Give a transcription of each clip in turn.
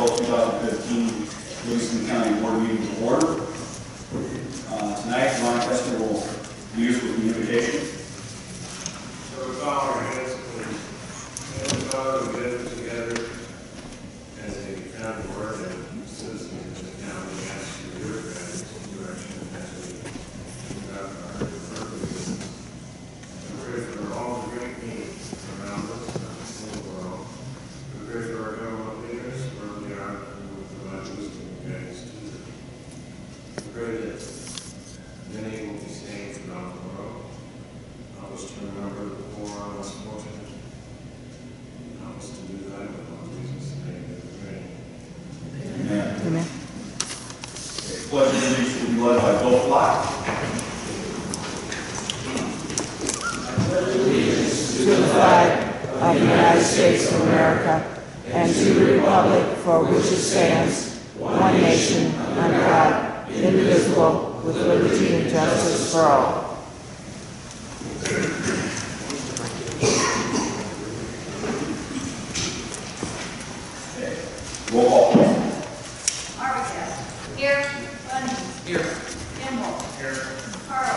call 2015 Livingston County Board meeting to order. Tonight, Ron Kessler will lead us with the invocation. So with all our hands, please. Heavenly Father, we gather together as a county board and citizens of the county. We ask for your guidance and direction as we conduct our purposes. We pray for all the great needs around us and in the world. We pray for our government leaders, where we are, and we provide wisdom and guidance to them. We pray that many will be saved around the world. Help us to remember the poor and less fortunate. Help us to do that with all Jesus' name. Amen. Amen. Okay, pledge of allegiance will be led by Bill Flock. I pledge allegiance to the flag of the United States of America and to the republic for which it stands, one nation, under God, indivisible, with liberty and justice for all. Roll call, please. Arvidas. Here. Bundy. Here. Kimball. Here. Carl.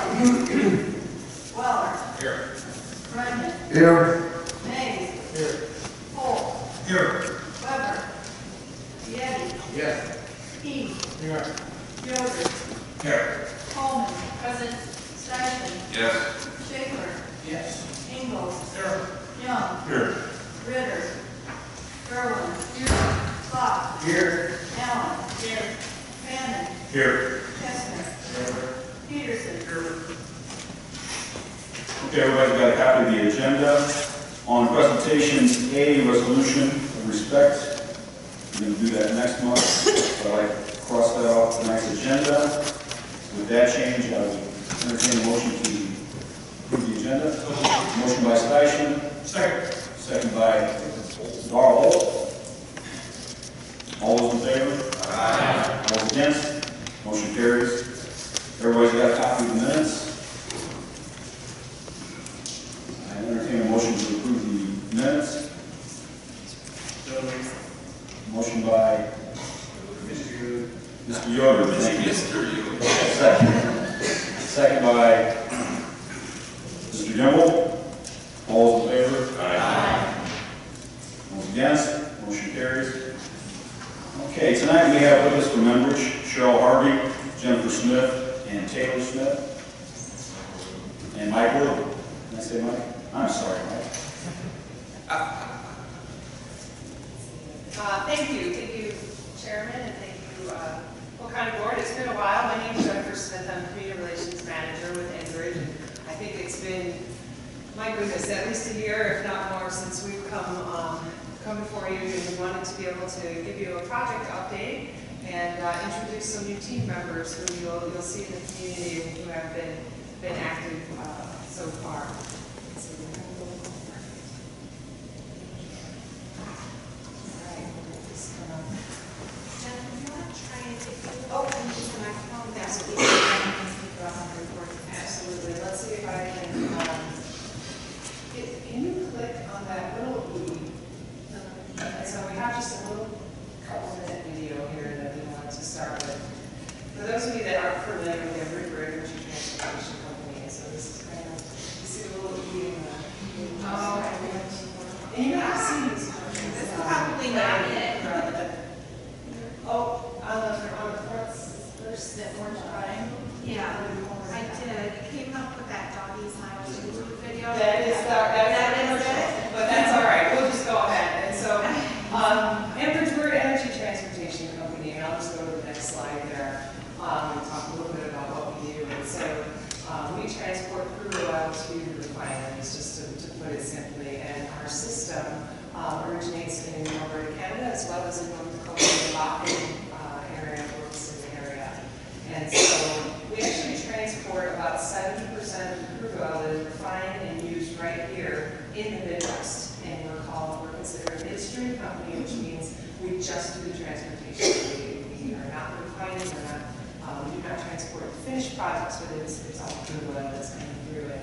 Weller. Here. Brendan. Here. Mays. Here. Holt. Here. Weber. Yeti. Yes. Keith. Here. Yoder. Here. Coleman. Present. Steichen. Yes. Schaefer. Yes. Ingalls. Here. Young. Here. Ritter. Gerwin. Here. Clark. Here. Allen. Here. Fannin. Here. Kessner. Peterson. Okay, everybody's got a copy of the agenda. On presentations A, resolution of respect. We're going to do that next month, but I crossed that off tonight's agenda. With that change, I will entertain a motion to approve the agenda. Motion by Steichen. Second. Second by Darrell. All those in favor? Aye. All those against? Motion carries. Everybody's got a copy of the minutes. I entertain a motion to approve the minutes. Motion by Mr. Yoder. Thank you. Second by Mr. Gimbel. All those in favor? Aye. All those against? Motion carries. Okay, tonight we have with us from Membridge, Cheryl Harvey, Jennifer Smith, and Taylor Smith. And Mike Wood. Did I say Mike? I'm sorry, Mike. Thank you, Chairman, and thank you, Will County Board. It's been a while. My name is Jennifer Smith. I'm Community Relations Manager with Enbridge. And I think it's been, my goodness, at least a year, if not more, since we've come before you, and we wanted to be able to give you a project update and introduce some new team members who you'll see in the community who have been active so far. Absolutely. Let's see if I can you click on that little E? So we have just a little couple-minute video here that we wanted to start with. For those of you that aren't familiar with the Energy Transportation Company, so this is kind of, you see the little E in the and you may have seen these commercials. This is probably not it. Oh, on the first that orange triangle? Yeah, I did. It came up with that doggy smile YouTube video. That is it, but that's all right. We'll just go ahead. And so, Enbridge, we're an energy transportation company, and I'll just go to the next slide there and talk a little bit about what we do. And so, we transport crude oil to refineries, just to put it simply. And our system originates in Alberta, Canada, as well as in North Dakota, the Bakken area, Wilson area. And so, we actually transport about 70% of the crude oil that is refined and used right here in the Midwest. And we're considered a midstream company, which means we just do the transportation. We are not refining, we do not transport finished products, but it's all crude oil that's coming through it.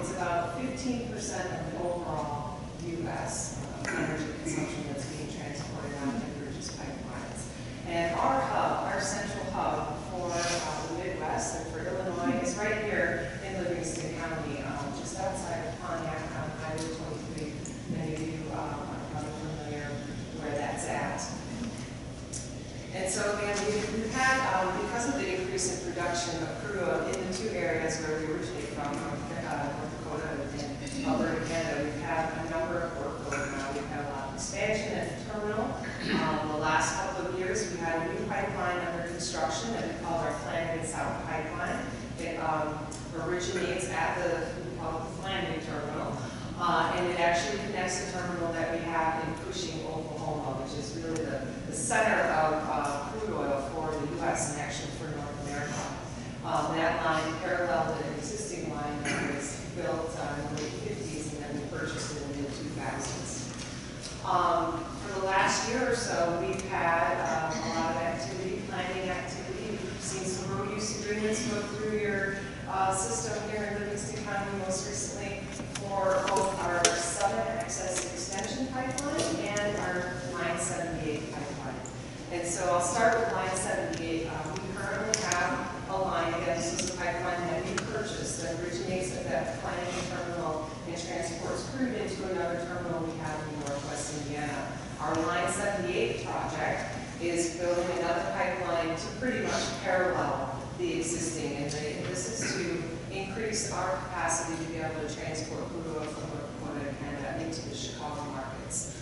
It's about 15% of the overall U.S. energy consumption that's being transported on Enbridge's pipeline. master terminal that we have in Cushing, Oklahoma, which is really the center of crude oil for the U.S. and actually for North America. That line paralleled an existing line that was built in the late 50s, and then we purchased it in the 2000s. For the last year or so, we've had a lot of activity, planning activity. We've seen some road use agreements go through your system here in Livingston County most recently for both our Southern Access Extension Pipeline and our Line 78 pipeline. And so I'll start with Line 78. We currently have a line, again, this is a pipeline that we purchased that originates at that planning terminal and transports crude into another terminal we have in Northwest Indiana. Our Line 78 project is building another pipeline to pretty much parallel the existing, and this is to increase our capacity to be able to transport crude oil from North Dakota and Canada into the Chicago markets.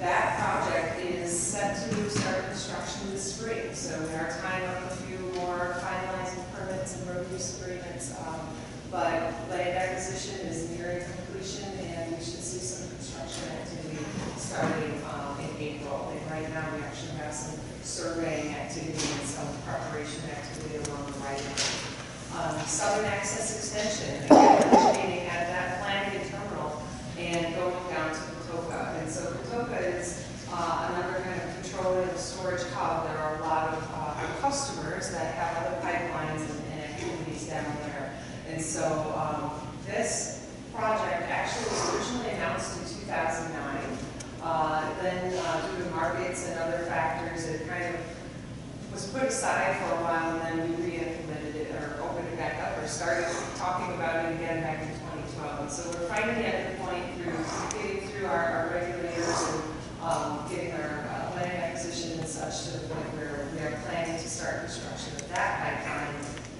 That project is set to start construction this spring, so we are tying up a few more finalizing permits and road use agreements, but land acquisition is nearing completion, and we should see some construction activity starting in April. And right now we actually have some surveying activity and some preparation activity along the right of Southern Access Extension, originating at that planning terminal and going down to Patoka. And so Patoka is another kind of petroleum storage hub. There are a lot of our customers that have other pipelines and activities down there. And so this project actually was originally announced in 2009. Then due to markets and other factors, it kind of was put aside for a while, and then we re-implemented it or opened it back up or started talking about it again back in 2012. And so we're finally at the point through getting through our regulators and getting our land acquisition and such to the point where we are planning to start construction of that pipeline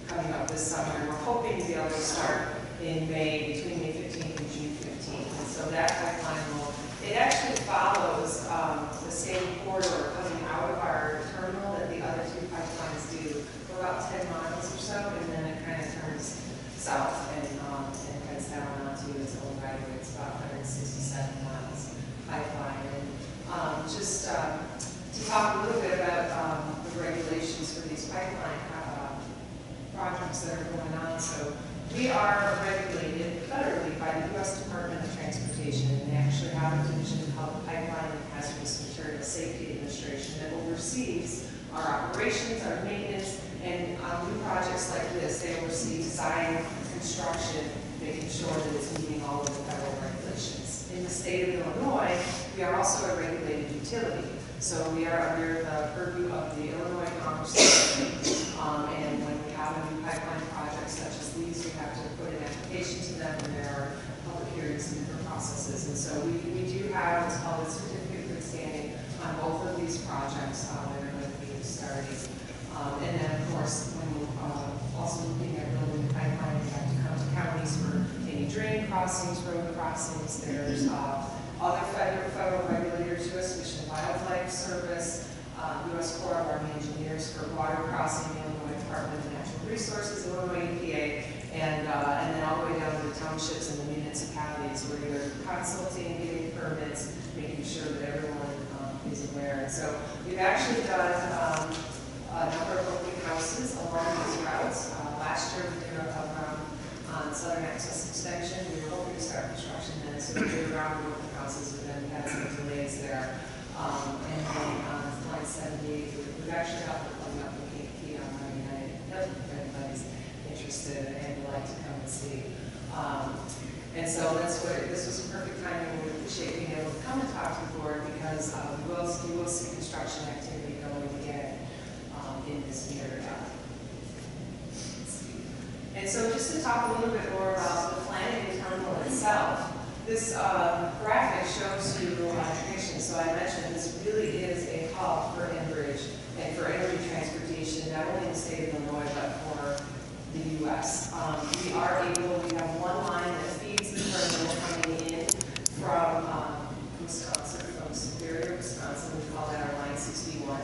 coming up this summer. And we're hoping to be able to start in May, between May 15th and June 15th. And so that pipeline it actually follows the same corridor coming out of our terminal that the other two pipelines do for about 10 miles or so, and then it kind of turns south and heads down onto its own right of way. It's about 167 miles pipeline. And just to talk a little bit about the regulations for these pipeline projects that are going on. So we are regulated federally by the U.S. Department of Transportation, and they actually have a division called the Pipeline and Hazardous Materials Safety Administration that oversees our operations, our maintenance, and on new projects like this, they oversee design, construction, making sure that it's meeting all of the federal regulations. In the state of Illinois, we are also a regulated utility, so we are under the purview of the Illinois Commerce Department, and when we have a new pipeline project such as these, we have to put an application to them, and there are public hearings and different processes. And so we do have what's called a certificate of good standing on both of these projects that are going to be starting. And then, of course, when we're also looking at building the pipeline, we have to come to counties for any drain crossings, road crossings. There's other federal regulators, U.S. Fish and Wildlife Service, U.S. Corps of Army Engineers for water crossing, Illinois Department of Natural Resources, Illinois EPA, and then all the way down to the townships and the municipalities where you're consulting, getting permits, making sure that everyone is aware. And so we've actually done a number of open houses along these routes. Last year we did a round on Southern Access Extension. We were hoping to start construction then, so we did a round of open houses, but then we had some delays there. And then on Line 78, we've actually got the coming up in Kankakee on 99, if anybody's interested and would like to come and see. And so that's what, this was a perfect timing. We appreciate being able to come and talk to the board because you will see construction activity going again in this area. And so just to talk a little bit more about the planning terminal itself, this graphic shows you information. So I mentioned this really is a hub for Enbridge and for energy transportation, not only in the state of Illinois, but for the U.S. We have one line that feeds the terminal coming in from Wisconsin, from Superior, Wisconsin. We call that our Line 61.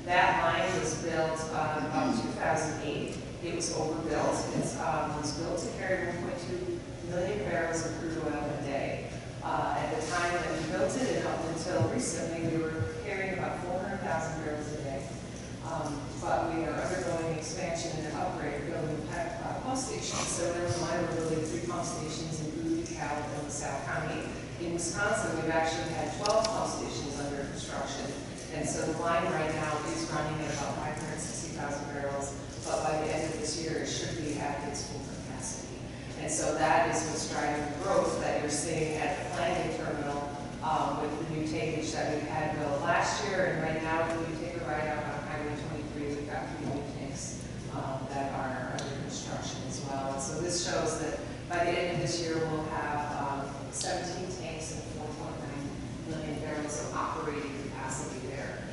That line was built about 2008. It was overbuilt. It was built to carry 1.2 million barrels of crude oil a day. At County. In Wisconsin, we've actually had 12 pump stations under construction. And so the line right now is running at about 560,000 barrels, but by the end of this year, it should be at its full capacity. And so that is what's driving the growth that you're seeing at the Flanagan terminal with the new tankage that we had built last year. And right now, if you take a ride out on Highway 23, we've got 3 new tanks that are under construction as well. And so this shows that by the end of this year, we'll have 17 tanks and 4.9 million barrels of operating capacity there.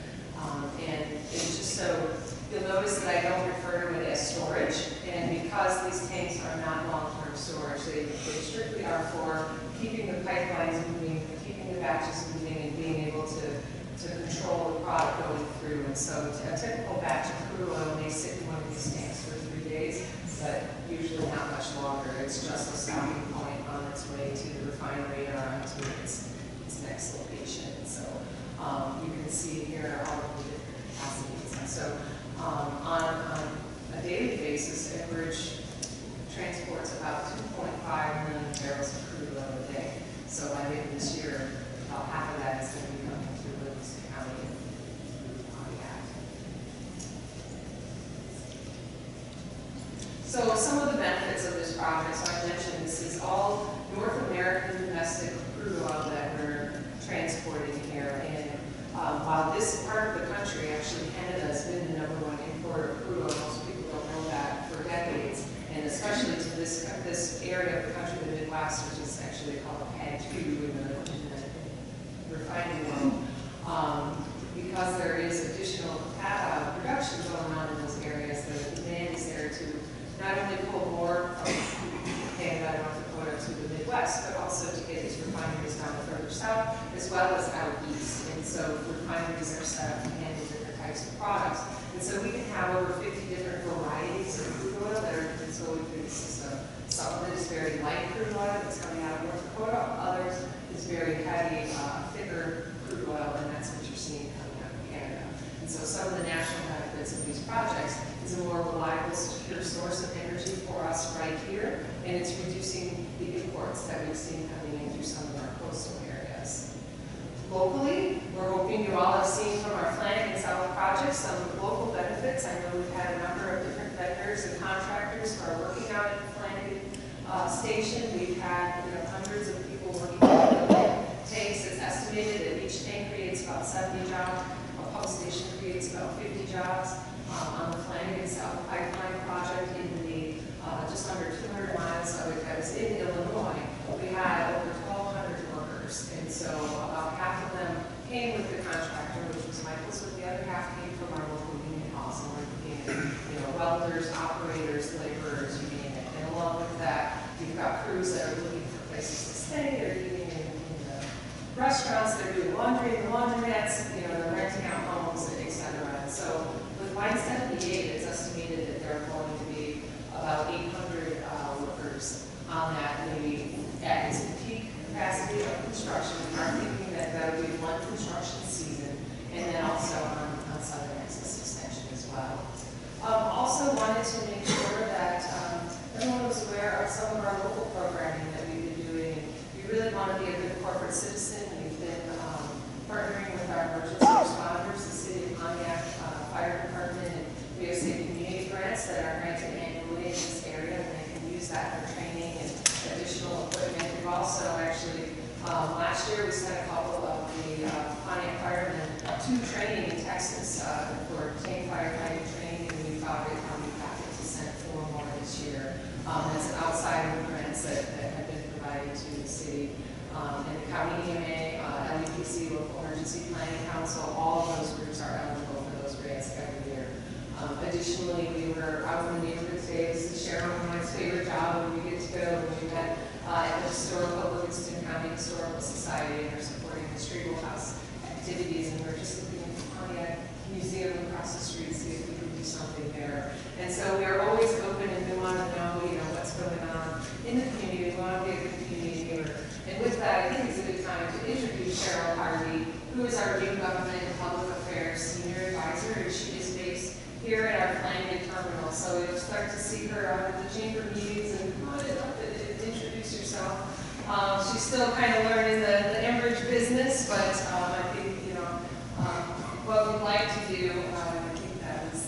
And it's just so, you'll notice that I don't refer to it as storage. And because these tanks are not long-term storage, they strictly are for keeping the pipelines moving, keeping the batches moving, and being able to control the product going through. And so a typical batch of crude oil may sit in one of these tanks for 3 days, but usually not much longer. It's just a stopping point on its way to the refinery or on to its next location. And so you can see here all of the different capacities. And so on a daily basis, Enbridge transports about 2.5 million barrels of crude oil a day. So by the end of this year, about half of that is going to be coming through Livingston County and Pontiac. So some of the benefits of this project, so I mentioned this is all North American domestic crude oil that we're transporting here. And while this part of the country, actually Canada, has been the #1 importer of crude oil, most people don't know that, for decades. And especially to this area of the country, the Midwest, which is actually called PADD 2 in the refining world. Because there is additional production going on in those areas, the demand is there to not only pull more from Canada and North Dakota to the Midwest, but also to get these refineries down further south, as well as out east. And so refineries are set up to handle different types of products. And so we can have over 50 different varieties of crude oil that are sold through the system. Some of it is very light crude oil that's coming out of North Dakota. Others is very heavy, thicker crude oil, and that's what you're seeing coming out of Canada. And so some of the national benefits of these projects is a more reliable, secure source of energy for us right here, and it's reducing the imports that we've seen coming in through some of our coastal areas. Locally, we're hoping you all have seen from our Flanagan South project some local benefits. I know we've had a number of different vendors and contractors who are working out at the Flanagan station. We've had hundreds of people working on the tanks. It's estimated that each tank creates about 70 jobs. A pump station creates about 50 jobs. On the Flanagan South Pipeline project in the just under 200 miles of it that was in Illinois, we had over 1,200 workers. And so about half of them came with the contractor, which was Michael's, but the other half came from our local union halls. And we're looking at welders, operators, laborers, you name it. And along with that, you've got crews that are looking for places to stay. They're eating in the restaurants, they're doing laundry in the laundromats, they're renting out homes, et cetera. And so with Line 78, it's estimated that there are going to be about 800 workers on that, maybe at its peak capacity of construction. We are thinking that that would be one construction season, and then also on Southern Access Extension as well. Also wanted to make sure that everyone was aware of some of our local programming that we've been doing. And we really want to be a good corporate citizen. We've been partnering with our emergency responders, the City of Pontiac Fire Department, and we have state community grants that are granted annually in this area, and they can use that for training and additional equipment. We've also actually, last year we sent a couple of the Pontiac firemen to training in Texas for tank firefighting training, and we thought it would be happy to send 4 more this year. That's outside of the grants that have been provided to the city. And the county EMA, LEPC, Local Emergency Planning Council, all of those groups are eligible for those grants every year. Additionally, we were out in the neighborhood today. This is Cheryl and my favorite job when we get to go. We met at the historical Livingston County Historical Society and are supporting the Striegel House activities. And we're just looking at the Pontiac Museum across the street to see if we can do something there. And so we are always open, and we want to know, what's going on in the community. We want to be a good community giver. And with that, I think it's a good time to introduce Cheryl Harvey, who is our new Government and Public Affairs Senior Advisor, and she is based here at our Flanagan terminal. So you'll start to see her out at the chamber meetings, and come on up and introduce yourself. She's still kind of learning the Enbridge business, but I think, what we'd like to do, I think that was,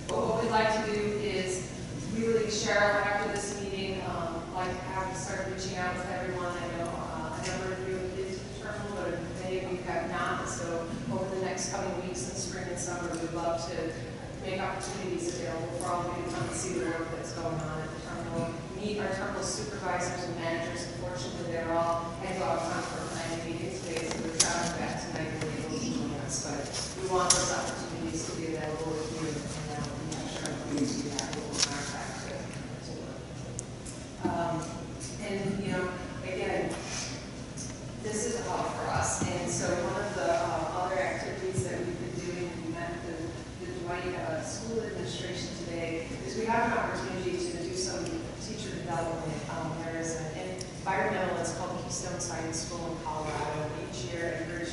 what we'd like to do is really, Cheryl, after this meeting, like to have start reaching out to everyone. I know a number of you have been to the terminal, but many of you have not. So over the next coming weeks in spring and summer, we'd love to make opportunities available for all of you to come and see the work that's going on at the terminal. Meet our terminal supervisors and managers. Unfortunately, they're all had to go out on for a planning meeting today, so we're traveling back tonight and we're able to join us. But we want those opportunities to be available with you, and we have sure we do that. We'll contact to work. And again, this is a hub for us. And so one of the other activities that we've been doing, we met the Dwight School Administration today, is we have an opportunity to do some teacher development. There is an environmental, it's called Keystone Science School in Colorado. Each year, Enbridge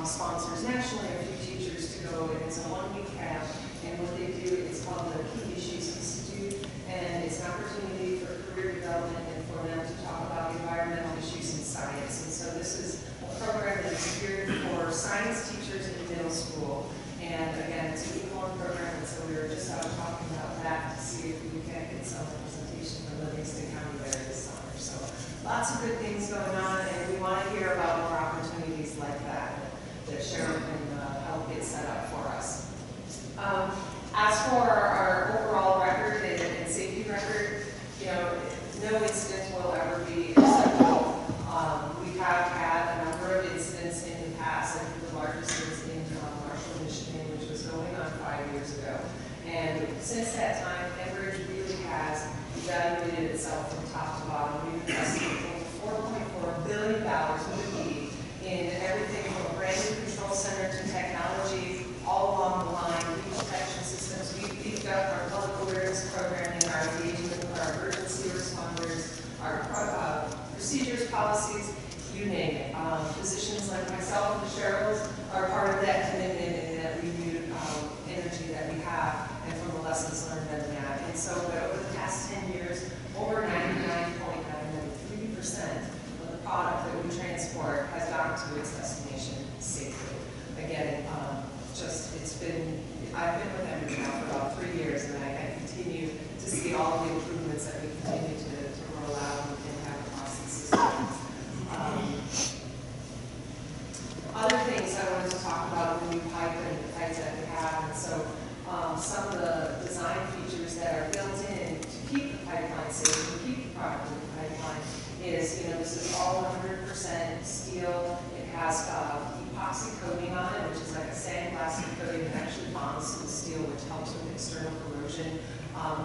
sponsors nationally a few teachers to go, and it's a one-week camp. And what they do, it's called the Key Issues Institute, and it's an opportunity for career development and for them to talk about the environmental issues in science. And so this is a program that is geared for science teachers in middle school. And again, it's an week-long program, and so we were just out talking about that to see if we can get some representation from Livingston County there this summer. So lots of good things going on, and we want to hear about more opportunities like that Cheryl can help get set up for us. As for our overall record and safety record, no incident will ever be acceptable. We have had a number of incidents in the past. I think the largest was in Marshall, Michigan, which was going on 5 years ago. And since that time, Enbridge really has evaluated itself from top to bottom. We've invested $4.4 billion with E in everything from a brand new control center to technology, all along the line, leak detection systems. We've beefed up our public awareness programming, our engagement with our emergency responders, our procedures, policies, you name it. Physicians like myself and Cheryl's are part of that commitment and that renewed energy that we have, and from the lessons learned in that. And so, over the past 10 years, over 99.993% of the product that we transport has gotten to its destination safely. Again, I've been with Enbridge now for about 3 years, and I continue to see all the improvements that we continue to roll out and have across the system. Other things I wanted to talk about the new pipe and the pipes that we have, and so some of the design features that are built in to keep the pipeline safe and keep the product in the pipeline is, this is all 100% steel. It has epoxy coating on it, which is like a sandblasting coating that actually bonds to the steel, which helps with external corrosion.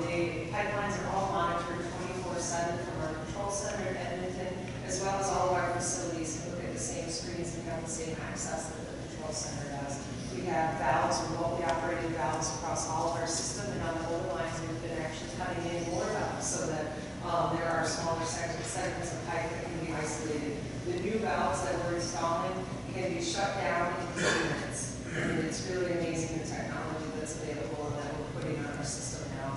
The pipelines are all monitored 24/7 from our control center in Edmonton, as well as all of our facilities can look at the same screens and have the same access that the control center does. We have valves, remotely operated valves across all of our system, and on the older lines we've been actually cutting in more valves so that there are smaller segments of pipe that can be isolated. The new valves that we're installing can be shut down in 2 minutes. And it's really amazing the technology that's available and that we're putting on our system now.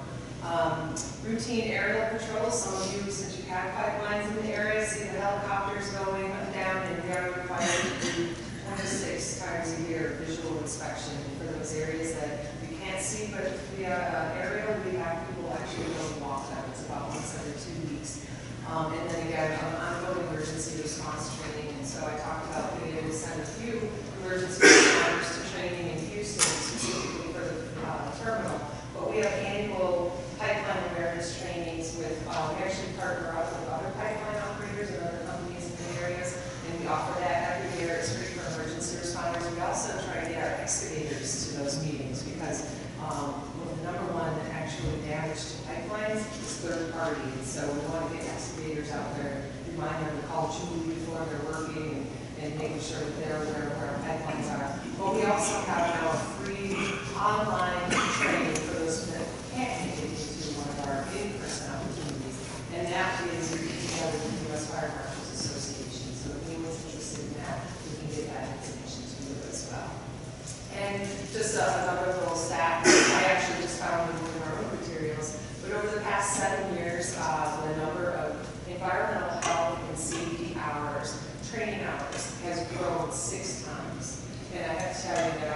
Routine aerial patrols. Some of you, since you have pipelines in the area, see the helicopters going up and down, and we are required to do 26 times a year visual inspection for those areas that we can't see, but via aerial, we have people actually go and walk them. It's about once every 2 weeks. And then again, ongoing emergency response training. And so I talked about being able to send a few emergency responders to training in Houston, specifically for the terminal. But we have annual pipeline awareness trainings with, we actually partner up with other pipeline operators and other companies in the areas, and we offer that every year. It's free for emergency responders. We also try to get our excavators to those meetings because the number one actually damage to pipelines is third party. And so we want to get excavators out there, remind them to call Julie before they're working and making sure that they're aware of where our pipelines are. But we also have now a free online training for those that can't make it into one of our in-person opportunities. And that is together with the U.S. Fire Marshals Association. So if anyone's interested in that, we can get that information to you as well. And just another little stat, I actually just found it in our own materials, but over the past 7 years, the number of environmental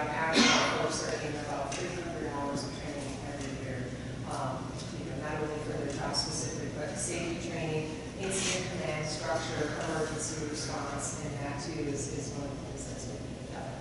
on average, folks are getting about 300 hours of training every year. Not only for their job specific, but safety training, incident command structure, emergency response, and that too is one of the things that's being done.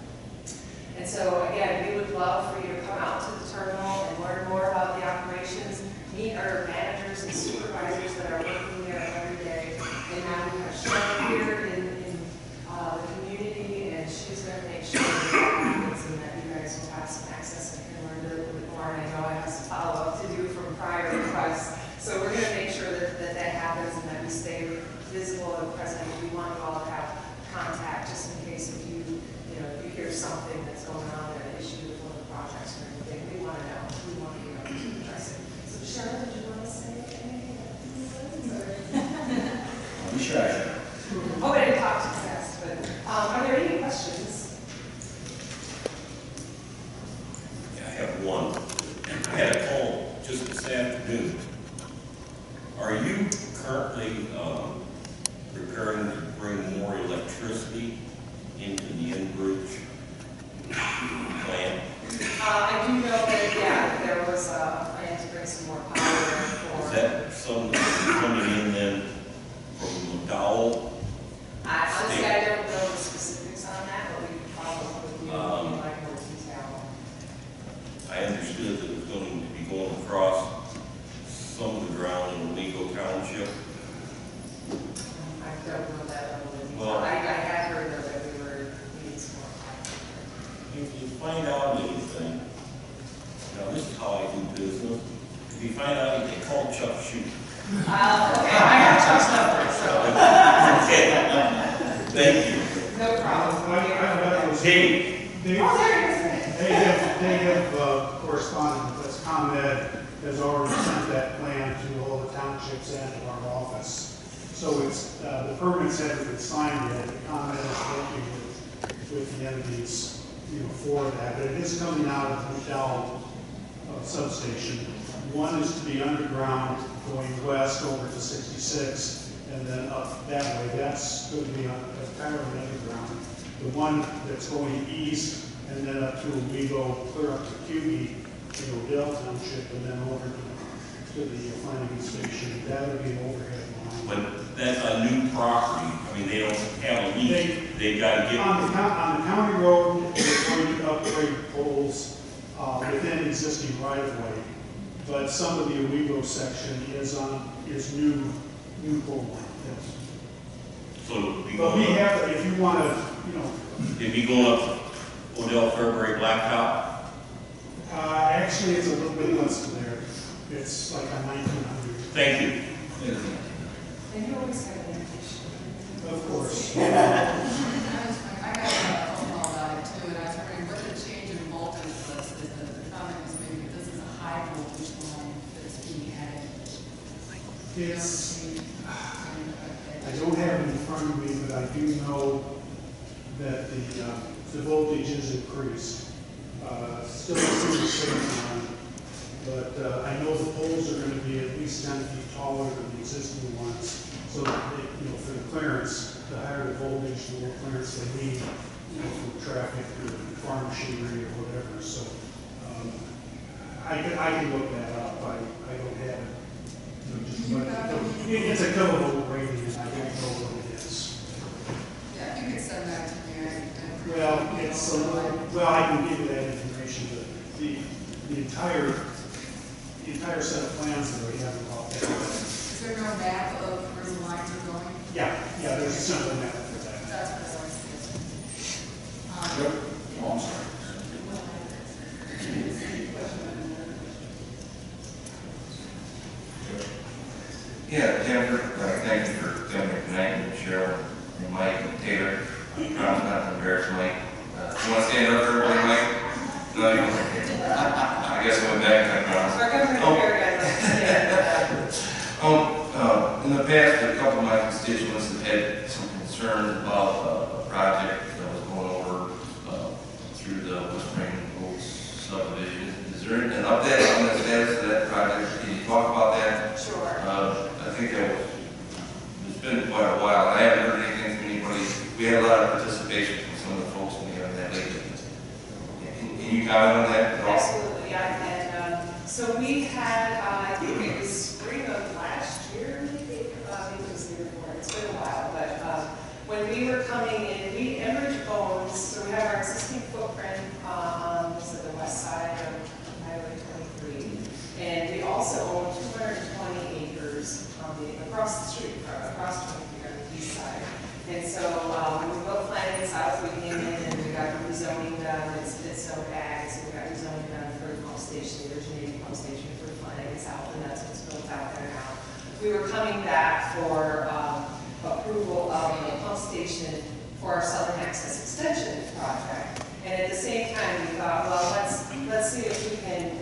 And so again, we would love for you to come out to the terminal and learn more about the operations, meet our managers and supervisors that are working there every day. And now we have Sharon here in the community, and she's going to make sure that happens and that you guys will have some access and can learn a little bit more. And I know I have some follow-up to do from prior requests. So we're going to make sure that happens and that we stay visible and present. We want you all to have contact just in case if you hear something that's going on, an issue with one of the projects or anything. We want to know. We want to be able to address it. So Sharon, did you want to say anything? I'll be shy. Oh, I didn't talk too fast, but are there any questions? Yeah, I have one. I had a call just this afternoon. Are you currently preparing to bring more electricity into the Enbridge plant? I do know that, yeah, there was a plan to bring some more power for... Is that something coming in then from McDowell? Honestly, I don't know the specifics on that, but we can follow up with you in like more detail. I understood that it was going to be going across some of the ground in Lego Township. I don't know that level of detail. Well, I had heard though that we were needing some more power. If you find out anything, now this is how I do business, if you find out anything, call Chuck Shute. Okay, I have Chuck's number, so. Okay. Thank you. No problem. Dave. Oh, there it is. They have corresponded with us. ComEd has already sent that plan to all the townships and to our office. So it's, the permits haven't been signed yet. ComEd is working with the entities, for that. But it is coming out of the McDowell substation. One is to be underground going west over to 66 and then up that way. That's going to be entirely underground. The one that's going east and then up to Owego, clear up to Cugie, Dale Township, and then over to the Flanagan Station. That would be an overhead line. But that's a new property. I mean, they don't have a lease. They've got to get... On the county road, they're going to upgrade poles within existing right-of-way. But some of the Owego section is new pole line. Yes. So it'll be But going we up, have, if you want to, it'd be going up Odell Fairbury Blacktop. actually it's a little bit less than there. It's like a 1900. Thank you. And you always have an invitation. Of course. I got a phone call about it too, and I was wondering what the change in voltage was. The comment was maybe this is a high voltage line that's being added. It's, I don't have it in front of me, but I do know that the voltage is increased. Still the same line, but I know the poles are going to be at least 10 feet taller than the existing ones. So that they, for the clearance, the higher the voltage, the more clearance they need, for traffic or farm machinery or whatever. So I can look that up. I don't have it. It's a kilovolt rating, and I don't know what it is. Yeah, if you could send that to me. Well, it's a little, well, I can give you that information, but the entire set of plans that we have about that. Is there no map of where the lines are going? Yeah, there's a simple map for that. That's what I was thinking. Yep. Oh, I'm sorry. Yeah, Jennifer, thank you for coming here tonight, and Cheryl, and Mike, and Taylor. I'm not to embarrass Mike. You want to stand up for everybody, Mike? No, you don't. I guess I went back, I promise. So I come from the very guys. In the past, a couple of my constituents have had some concerns about a project that was going over through the West Spring Oaks subdivision. Is there an update on the status of that project? Can you talk about that? Sure. I think it's been quite a while. I haven't heard anything from anybody. We had a lot of participation from some of the folks in the area that lately. Can Can you comment on that at all? Absolutely, yeah. And so we had, I think it was spring of last year, maybe it was the year before. It's been a while, but when we were coming in, Enbridge owns, so we have our existing footprint on the west side of Highway 23, and we also own 220 acres across the street, across 23 on the east side. And so when we built Flanagan South, we came in and we got rezoning done. It's so ag, so we got rezoning done for the pump station, the originating pump station for Flanagan South, and that's what's built out there now. We were coming back for approval of the pump station for our Southern Access Extension project. And at the same time, we thought, well, let's see if we can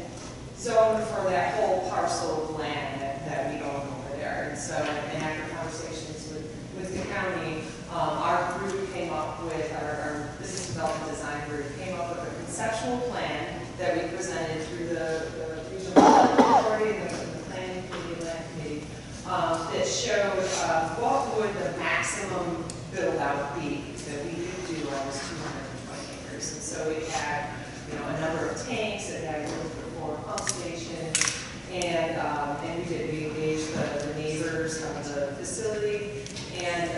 zone for that whole parcel of land that we own over there. And so, and after conversations with the county, our group came up with, our business development design group came up with a conceptual plan that we presented through the regional development authority and the planning committee, land committee, that showed what would the maximum build out be that we could do on this 220 acres. And so it had, a number of tanks, it had room for a pump station, and we engaged the neighbors of the facility. And,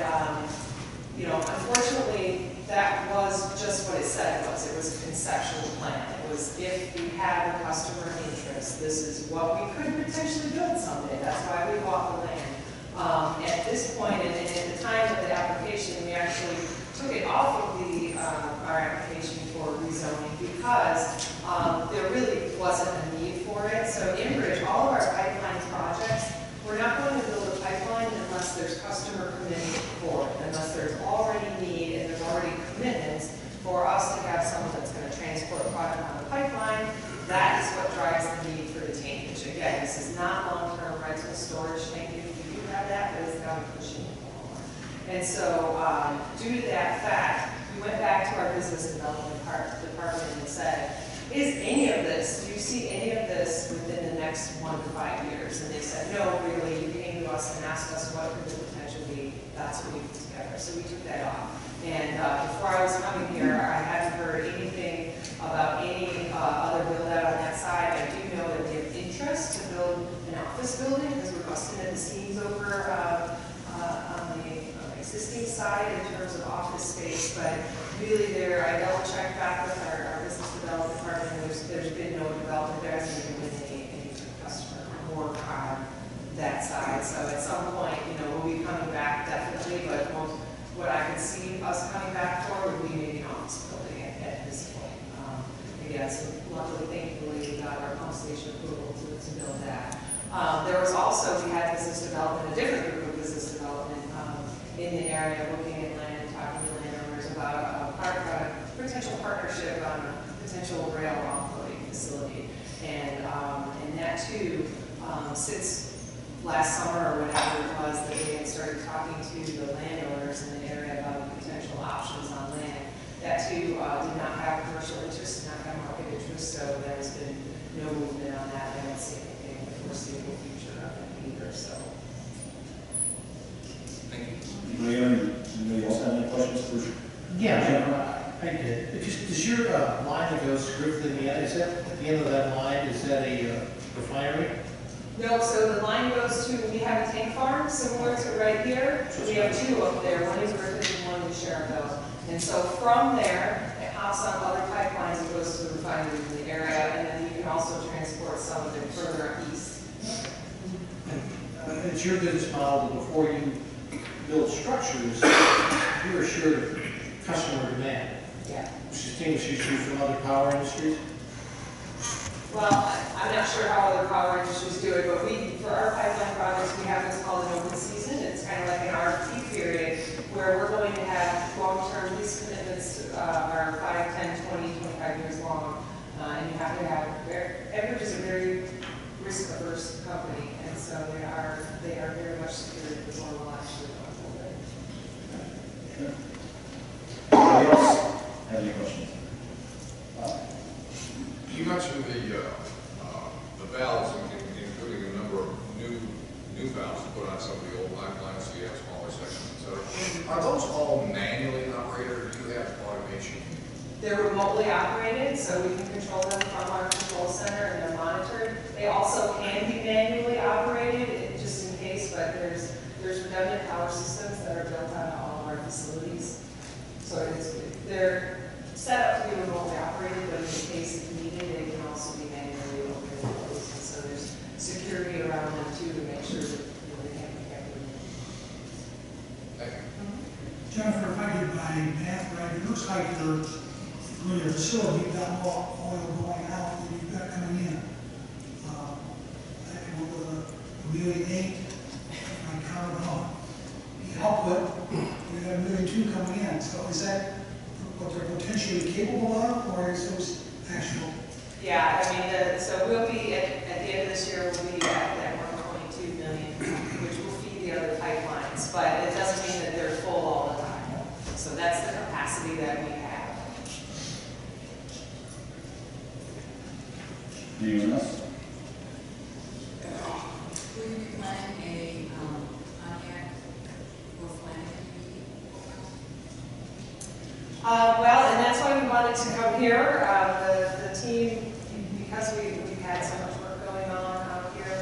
unfortunately, that was just what it said it was. It was a conceptual plan. It was if we had a customer interest, this is what we could potentially build someday. That's why we bought the land. At this point, and at the time of the application, we actually took it off of our application for rezoning because there really wasn't a need for it. So Enbridge, all of our pipeline projects, we're not going to build a pipeline unless there's customer commitment for it, unless there's already need and there's already commitments for us to have someone that's going to transport product on the pipeline. That is what drives the need for the tankage. Again, this is not long-term rental storage tankage. We do have that, but it's not a pushing anymore. And so, due to that fact, we went back to our business development department and said, is any of this, do you see any of this within the next 1 to 5 years? And they said, no, really. You came to us and asked us what could the potential be. That's what we put together. So we took that off. And before I was coming here, I hadn't heard anything about any other build out on that side. I do know that we have interest to build an office building because we're busting at the seams over on the existing side in terms of office space. But really there, I double checked back with our business development department, and there's been no development. There hasn't even been any customer work on that side. So at some point, we'll be coming back definitely, but what I could see us coming back for would be maybe an office building at this point. Again, so luckily, thankfully, we got our pump station approval to build that. There was also, we had business development, a different group of business development in the area, looking at land and talking to landowners about a potential partnership on a potential rail offloading facility. And that too, since last summer or whatever it was that they had started talking to the landowners in the area about potential options on land, that too did not have commercial interest, did not have market interest, so there's been no movement on that. I don't see anything in the foreseeable future of it either. So. Thank you. Anybody else have any questions for? Yeah, I did. Does your line that goes through the end, is that at the end of that line, is that a refinery? No, so the line goes to, we have a tank farm similar to right here. We have two up there, one in Griffith and one in Cherville. And so from there, it hops on other pipelines and goes to the refineries in the area, and then you can also transport some of it further east. It's your business model that before you build structures, you're assured of customer demand. Yeah. Which distinguishes you from other power industries? Well, I'm not sure how other power industries do it, but for our pipeline projects, we have what's called an open season. It's kind of like an RFP period where we're going to have long-term lease commitments are 5, 10, 20, 25 years long. And you have to have, Enbridge is a very risk-averse company, and so they are very much secured before we'll actually unfold it. Anybody else have any questions? You mentioned the valves, including a number of new valves to put on some of the old pipelines, so you have smaller sections, etc. Are those all manually operated, or do you have automation? They're remotely operated, so we can control them from our control center and they're monitored. They also can be manually operated, just in case, but there's redundant power systems that are built on all of our facilities. So they're set up to be remotely operated, but in case it's needed, they can also be manually opened and closed. And so there's security around them too to make sure that they can't be kept in. Jennifer, if I did my math right, it looks like your facility, you've got more oil going out than you've got coming in. $1,800,000, I counted on the output, you have $1,200,000 coming in. So is that what they're potentially capable of, or is those actual? Yeah, I mean, so we'll be, at the end of this year, we'll be at that 1.2 million, which will feed the other pipelines, but it doesn't mean that they're full all the time. So that's the capacity that we have. Anyone else? Will you be planning a Pontiac or Flanagan meeting? Well, and that's why we wanted to come here. The team, because we've had so much work going on out here,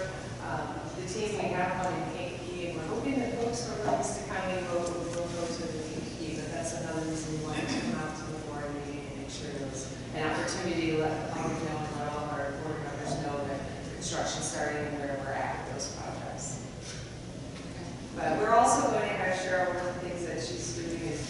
the team, we have one in Kankakee, and we're hoping that folks from Livingston County will go to the Kankakee, but that's another reason we wanted to come out to the board meeting and make sure there's an opportunity to let the public know and let all of our board members know that construction's starting and where we're at with those projects. But we're also going to have Cheryl, one of the things that she's doing is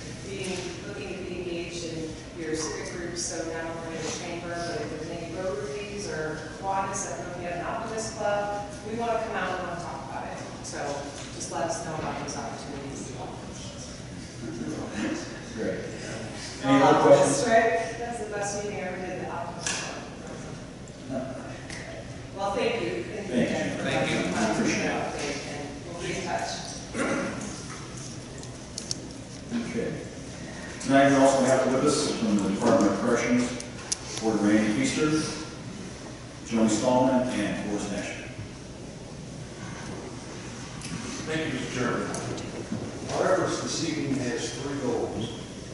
looking to be engaged in your civic groups, so not only in the chamber, but if there's any Rotaries or Kiwanis, I don't know if you have an Optimist Club, we want to come out and want to talk about it. So just let us know about those opportunities. Great. Any other questions? That's right. That's the best meeting I ever did, the Optimist Club. Well, thank you. Thank you. Thank you. I appreciate it. And we'll be in touch. Okay. Tonight we also have with us from the Department of Corrections, Board Randy Feaster, Joey Stallman, and Forrest Nash. Thank you, Mr. Chairman. Our efforts this evening has three goals.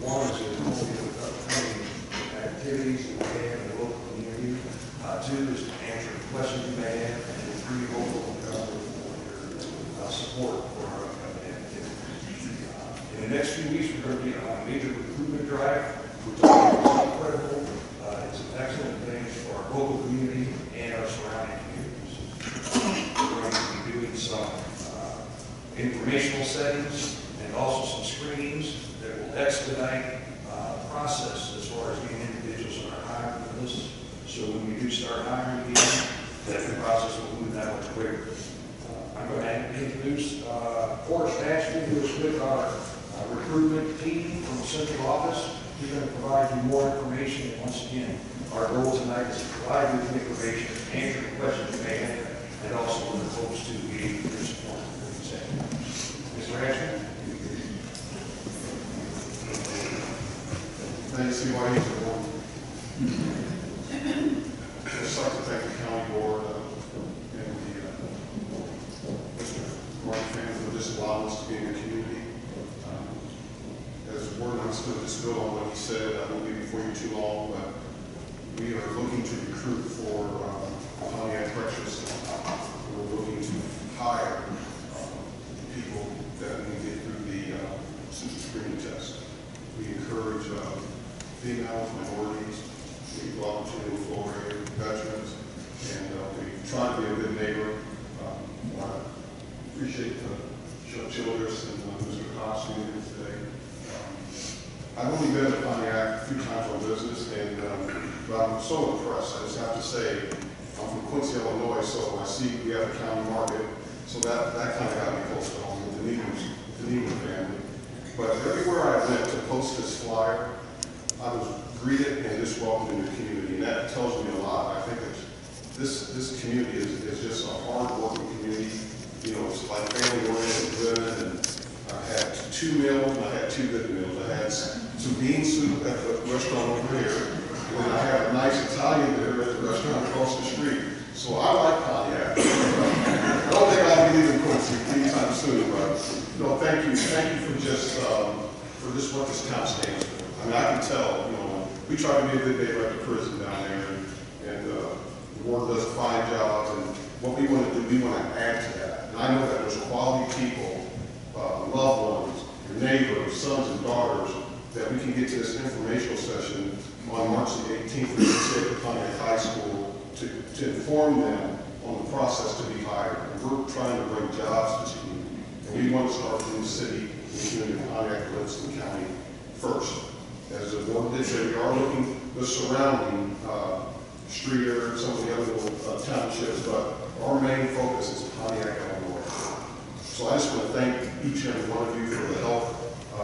One is to promote upcoming activities that we have in the local community. Two is to answer questions you may have. And three, hopefully, for your support for our upcoming activities. In the next few weeks, we're going to be on a major recruitment drive, which is incredible. It's an excellent thing for our local community and our surrounding communities. We're going to be doing some informational settings and also some screenings that will expedite the process as far as getting individuals on our hiring list. So when we do start hiring again, that the process will move that much quicker. I'm going to introduce Forrest Ashby, who is with our recruitment team from the central office. He's going to provide you more information. And once again, our goal tonight is to provide you with information, answer the questions you may have, and also in the hopes to engage with your support. Mr. Ashby? Thanks, CYE. I'd just like to thank the county board and the Mr. Martin family for this allowing us to be in the community. As the board members going to just build on what he said, I won't be before you too long, but we are looking to recruit for Pontiac Corrections. We're looking to hire people that we get through the super screening test. We encourage females, minorities, we volunteer in Florida, veterans, and we try to be a good neighbor. I appreciate Childress and Mr. Cox being here today. I've only been to Pontiac a few times on business, and but I'm so impressed. I just have to say, I'm from Quincy, Illinois, so I see we have a county market, so that kind of got me close to home with the Neiman family. But everywhere I went to post this flyer, I was greeted and just welcomed in the community, and that tells me a lot. I think that this community is just a hard-working community. You know, it's like family-oriented, driven, and I had 2 meals, and I had 2 good meals. I had some bean soup at the restaurant over here, and I had a nice Italian dinner at the restaurant across the street. So I like Pontiac. I don't think I'll be leaving Quincy anytime soon, but no, thank you for just what this town stands for. I mean, I can tell, you know, we try to be a good neighbor at the prison down there, and the board does a fine job, and what we want to do, we want to add to that. And I know that there's quality people, loved ones, your neighbors, sons and daughters, that we can get to this informational session on March the 18th at the City of Pontiac High School to inform them on the process to be hired. And we're trying to bring jobs to the community. And we want to start from the city and the community of Pontiac, Livingston County first. As the board did say, we are looking the surrounding Streeter and some of the other little townships, but our main focus is Pontiac, Illinois. So I just want to thank each and every one of you for the help. I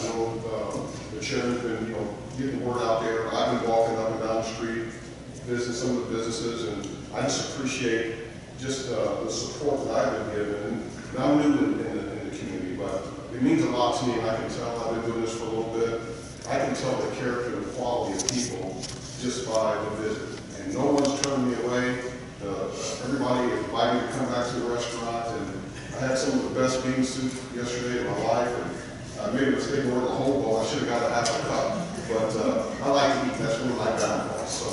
know the chairman's been, getting the word out there. I've been walking up and down the street, visiting some of the businesses, and I just appreciate just the support that I've been given. And I'm new in the community, but it means a lot to me, and I can tell I've been doing this for a little bit. I can tell the character and quality of people just by the visit. And no one's turned me away. Everybody invited me to come back to the restaurant, and I had some of the best bean soup yesterday in my life, and I made a mistake and ordered a whole bowl. I should have got a half a cup, but I like to eat. That's one of my downfalls. So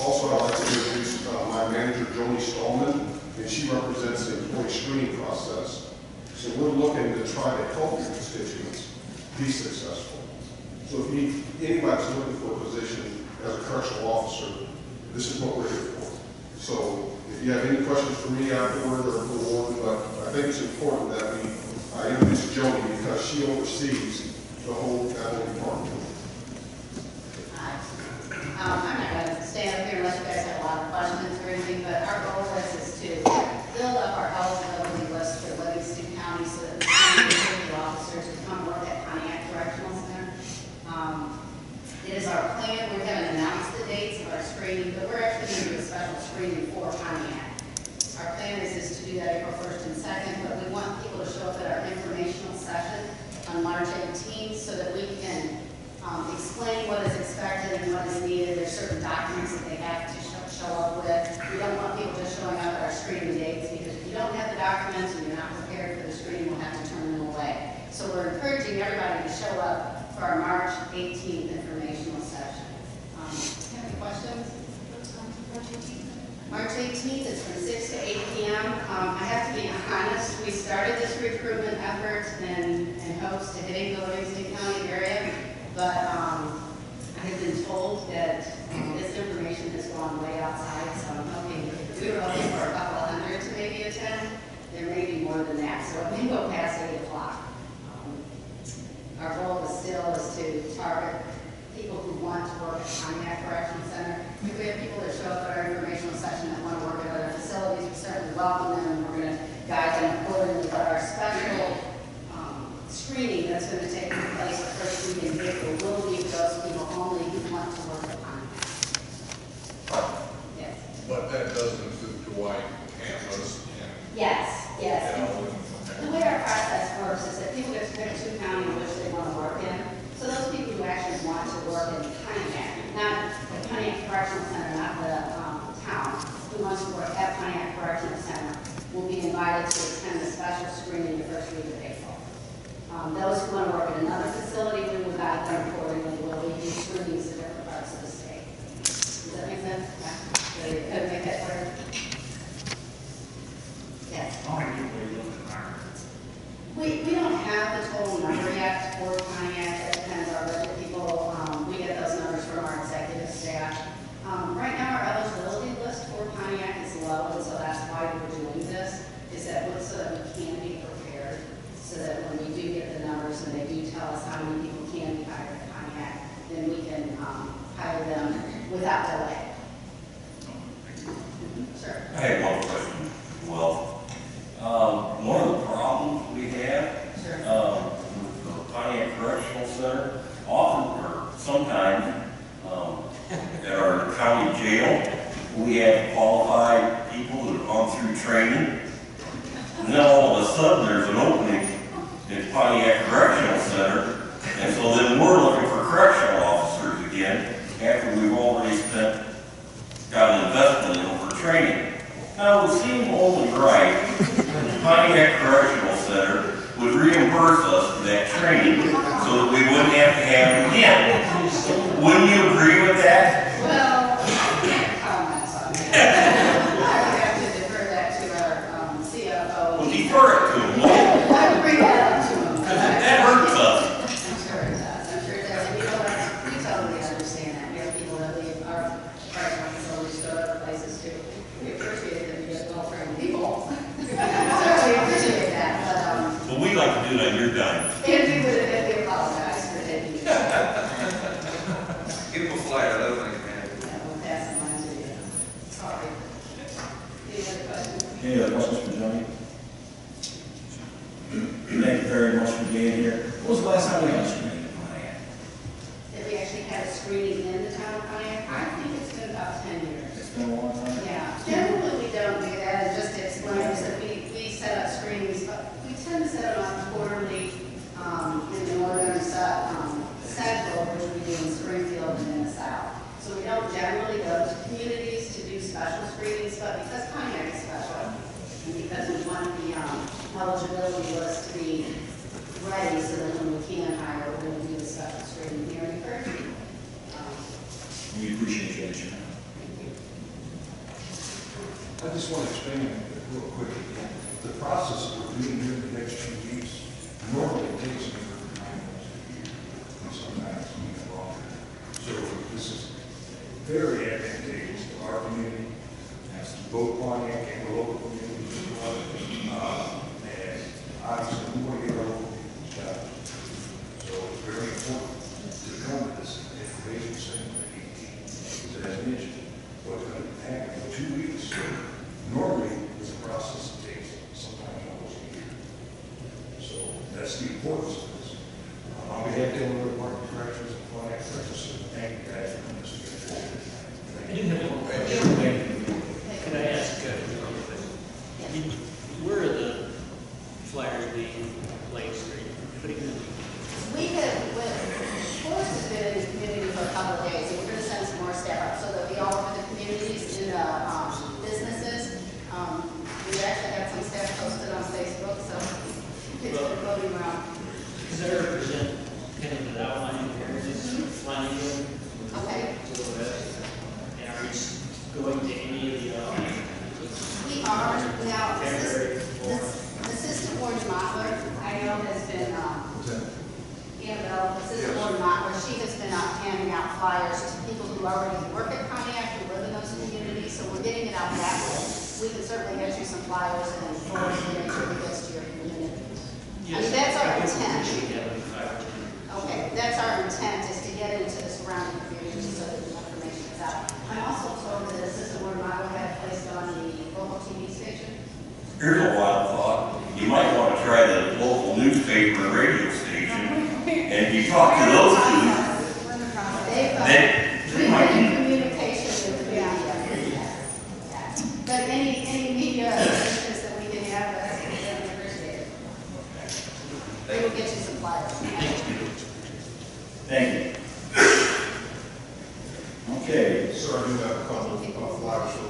also I'd like to introduce my manager, Joni Stallman, and she represents the employee screening process. So we're looking to try to help your constituents be successful. So if anybody's looking for a position as a correctional officer, this is what we're here for. So if you have any questions for me afterward or for Warden, but I think it's important that I introduce Joni because she oversees the whole department. Hi. I'm not going to stand up here unless you guys have a lot of questions or anything, but our goal is to build up our eligibility list for Livingston County so that we can get officers to come work at Pontiac Correctional Center. It is our plan. We haven't announced the dates of our screening, but we're actually going to do a special screening for Pontiac. Our plan is to do that April 1st and 2nd, but we want people to show up at our informational session on March 18th so that we can explain what is expected and what is needed. There's certain documents that they have to show up with. We don't want people just showing up at our screening dates because if you don't have the documents and you're not prepared for the screening, we'll have to turn them away. So we're encouraging everybody to show up for our March 18th informational session. Have any questions? March 18th is from 6 to 8 p.m. I have to be honest, we started this recruitment effort in hopes to hitting the Livingston County area, but I have been told that this information has gone way outside, so I'm hoping, we were hoping for a couple of hundred to maybe attend. There may be more than that, so it may go past 8 o'clock. Our goal still is to target people who want to work at Pontiac Correctional Center. If we have people that show up at our informational session that want to work at other facilities, we certainly welcome them, and we're going to guide them accordingly. But our special screening that's going to take place the first week in April will be for those people only who want to work at Pontiac. Yes. But that doesn't include Dwight campus and. Yes, yes. The way our process works is that people get to pick 2 counties in which they want to work in. So those people who actually want to work in Pontiac, not the Pontiac Correctional Center, not the town, who wants to work at Pontiac Correctional Center, will be invited to attend the special screening the first week of April. Those who want to work in another facility, we will guide them accordingly. We'll do screenings in different parts of the state. Does that make sense? Yeah. Did I make that clear? Yes. How many people are you looking to hire? We don't have the total number yet for Pontiac. It depends on our budget people. We get those numbers from our executive staff. Right now, our eligibility list for Pontiac is low, and so that's why we're doing this, is that so that we can be prepared, so that when we do get the numbers and they do tell us how many people can be hired at Pontiac, then we can hire them without delay. Sure. I have one question. Well, one of the problems we have with the Pontiac Correctional Center, often or sometimes at our county jail, we have qualified people that have gone through training, and then all of a sudden there's an opening in Pontiac Correctional Center, and so then we're looking for correctional officers again after we've already got an investment in them for training. Now, it would seem only right that Pontiac Correctional Center would reimburse us for that training so that we wouldn't have to have it again. Wouldn't you agree with that? Well, I can't comment on that. I would have to defer that to our CFO. Well, defer it to him. I would bring that up to him. That hurts us. I'm sure it does. I'm sure it does. And you know what? We totally understand that. We have people that leave our parking facilities to other places too. We appreciate that we get well-trained people. Certainly appreciate that, but, Well, we like to do it on your dime. and we apologize for taking it. Give them a flyer, that'll make it Yeah, we'll pass it on to you. Sorry. Any other questions? Any other questions for Johnny? Thank you very much for being here. When was the last time we had a screening in Pontiac? That we actually had a screening in the town of Pontiac? I think it's been about 10 years. It's been a long time. Yeah, generally we don't do that, and just to explain, is that we set up screenings, but we tend to set them up quarterly, in the northern central, which we do in Springfield and in the south. So we don't generally go to communities to do special screenings, but because Pontiac is special, and because we want the eligibility list to be ready so that when we can hire, we're going to do the special screening here in Berkeley. We appreciate you, Mr. Chairman. I just want to explain it real quick. The process we're doing here in the next 2 weeks normally takes anywhere from 9 months to a year, and sometimes even longer. So this is very advantageous to our community, as to both Pontiac and the local communities as well. And obviously, we want to get our local people's jobs. So it's very important to come to this information center at 18, because as mentioned, what's going to happen in 2 weeks. Normally, it's a process that takes sometimes almost a year. So that's the importance of this. On behalf of the Illinois Department of Corrections and Pontiac Corrections, thank you guys for coming to this. I do have one question. Can I ask, where are the flyers being placed? Are you putting them? We have, Forrest has been in the community for a couple of days, and we're going to send some more staff up, so they'll be all over the communities, in the businesses. We've actually got some staff posted on Facebook, so kids are floating around. Because I represent kind of the outline here, this flying in. Okay. To the west. And are you going to any of the, We are, now, Assistant Warden Mottler, I know has been, Annabelle, Assistant Warden Mottler, she has been out handing out flyers to people who already work at Pontiac, who live in those communities, so we're getting it out that way. We can certainly get you some flyers and forward to make sure it gets to your community. I mean, that's our intent. Okay, that's our intent, is to get into the surrounding communities so that the information is out. I'm also told that Assistant Warden Mottler had placed on the local TV station. Here's a wild thought. You might want to try the local newspaper and radio station, and if you talk to those two, We've been in communication with the media. But any media assistance that we can have, that's really appreciated. We will get you some flyers. Thank you. Okay. Sir, I do have a couple of flyers for you.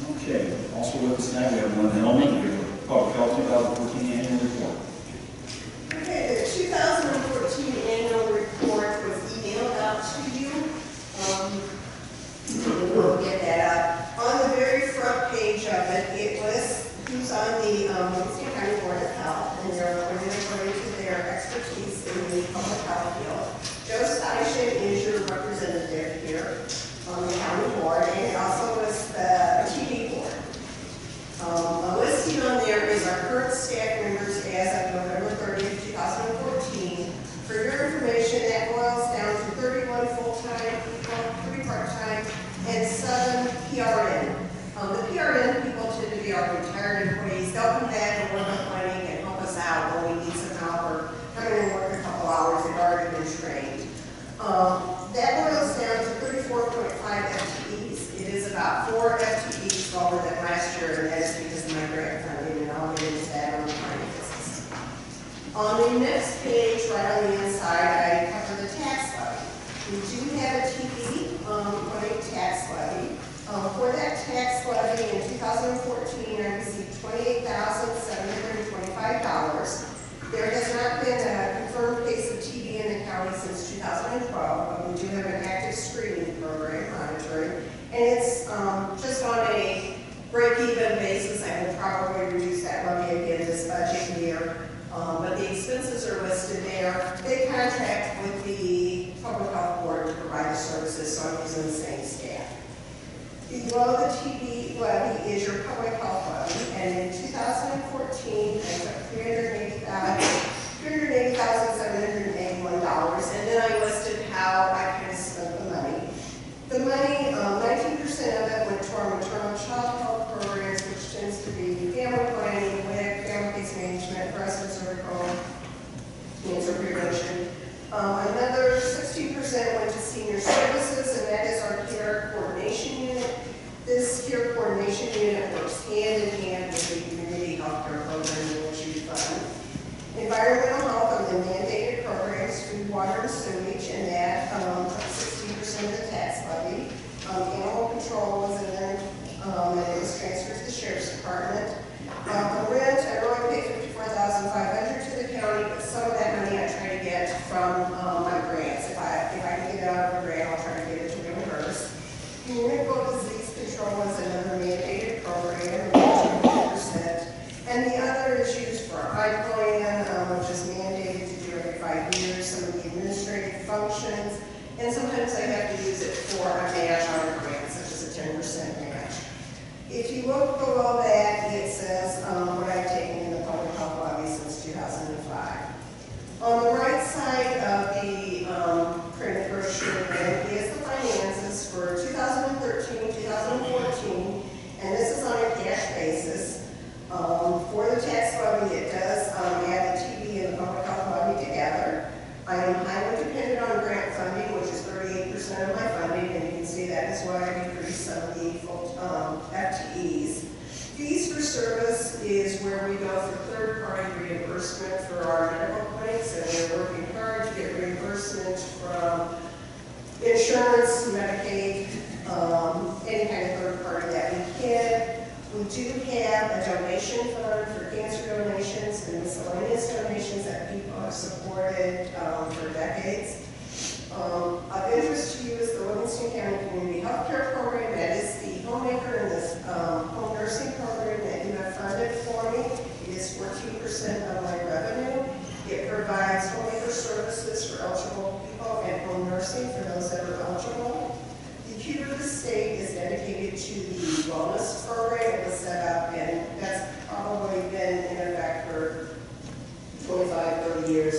Okay, also with us tonight, we have Lynn Hellman, we have a Public Health 2014 Annual Report. Okay, the 2014 annual report was emailed out to you. We'll get that out. On the very front page of it, it lists who's on the Livingston County Board of Health, and they're appointed according to their expertise in the public health field. Joe Station is your representative here on the county board, and it also lists the TV board. Listed on there is our current staff members as of November 30th, 2014. For your information, that boils down to 31 full-time people, 3 part-time, and 7 PRN. The PRN people tend to be our retired employees. They'll come back and work on planning and help us out when we need some help or come in and work a couple hours. They've already been trained. That boils down to 34.5 FTEs. It is about 4 FTEs lower than last year, and that is because of my grant funding, and I'll get into that on the finances. On the next page, right on the inside, I cover the tax levy. We do have a TV running tax levy. For that tax levy in 2014, I received $28,725. 2014, I took $380,781, and then I listed how I kind of spent the money. The money, 19% of it went to our maternal child health programs, which tends to be family planning, WIC, family case management, breast and cervical cancer prevention. Another 16% went to senior services, and that is our care coordination unit. This care coordination unit works hand in hand with the community health care program in which we fund. Environmental health are the mandated programs, food, water, and sewage, and that 60% of the tax levy. Animal control was in there, and it was transferred to the sheriff's department. The rent, I really paid $54,500 to the county, but some of that money I try to get from my grants. If I can get it out of a grant, I'll try to get it to reimburse. Communicable disease control is another mandated program, 2%. And the other is used for eye plan, which is mandated to do every 5 years, some of the administrative functions, and sometimes I have to use it for a match on a grant, such as a 10% match. If you look below that, it says what I've taken in the public health levy since 2005. On the right side of the printed brochure then is the finances for 2013, 2014, and this is on a cash basis. For the tax levy, it does add the TB and the public health levy together. I am highly dependent on grant funding, which is 38% of my funding, and you can see that is why I decreased some of the full FTEs. Fees for service is where we go for third-party reimbursement for our medical clinics, and we're working hard to get reimbursement from insurance, Medicaid, any kind of third party that we can. We do have a donation fund for cancer donations and miscellaneous donations that people have supported for decades. Of interest to you is the Livingston County Community Health Care Program. That is the homemaker and this home nursing program that you have funded for me. It is 14% of my revenue. It provides homemaker services for eligible people and home nursing for those that are eligible. The Q of the state is dedicated to the wellness program. It was set up, and that's probably been in effect for 25, 30 years.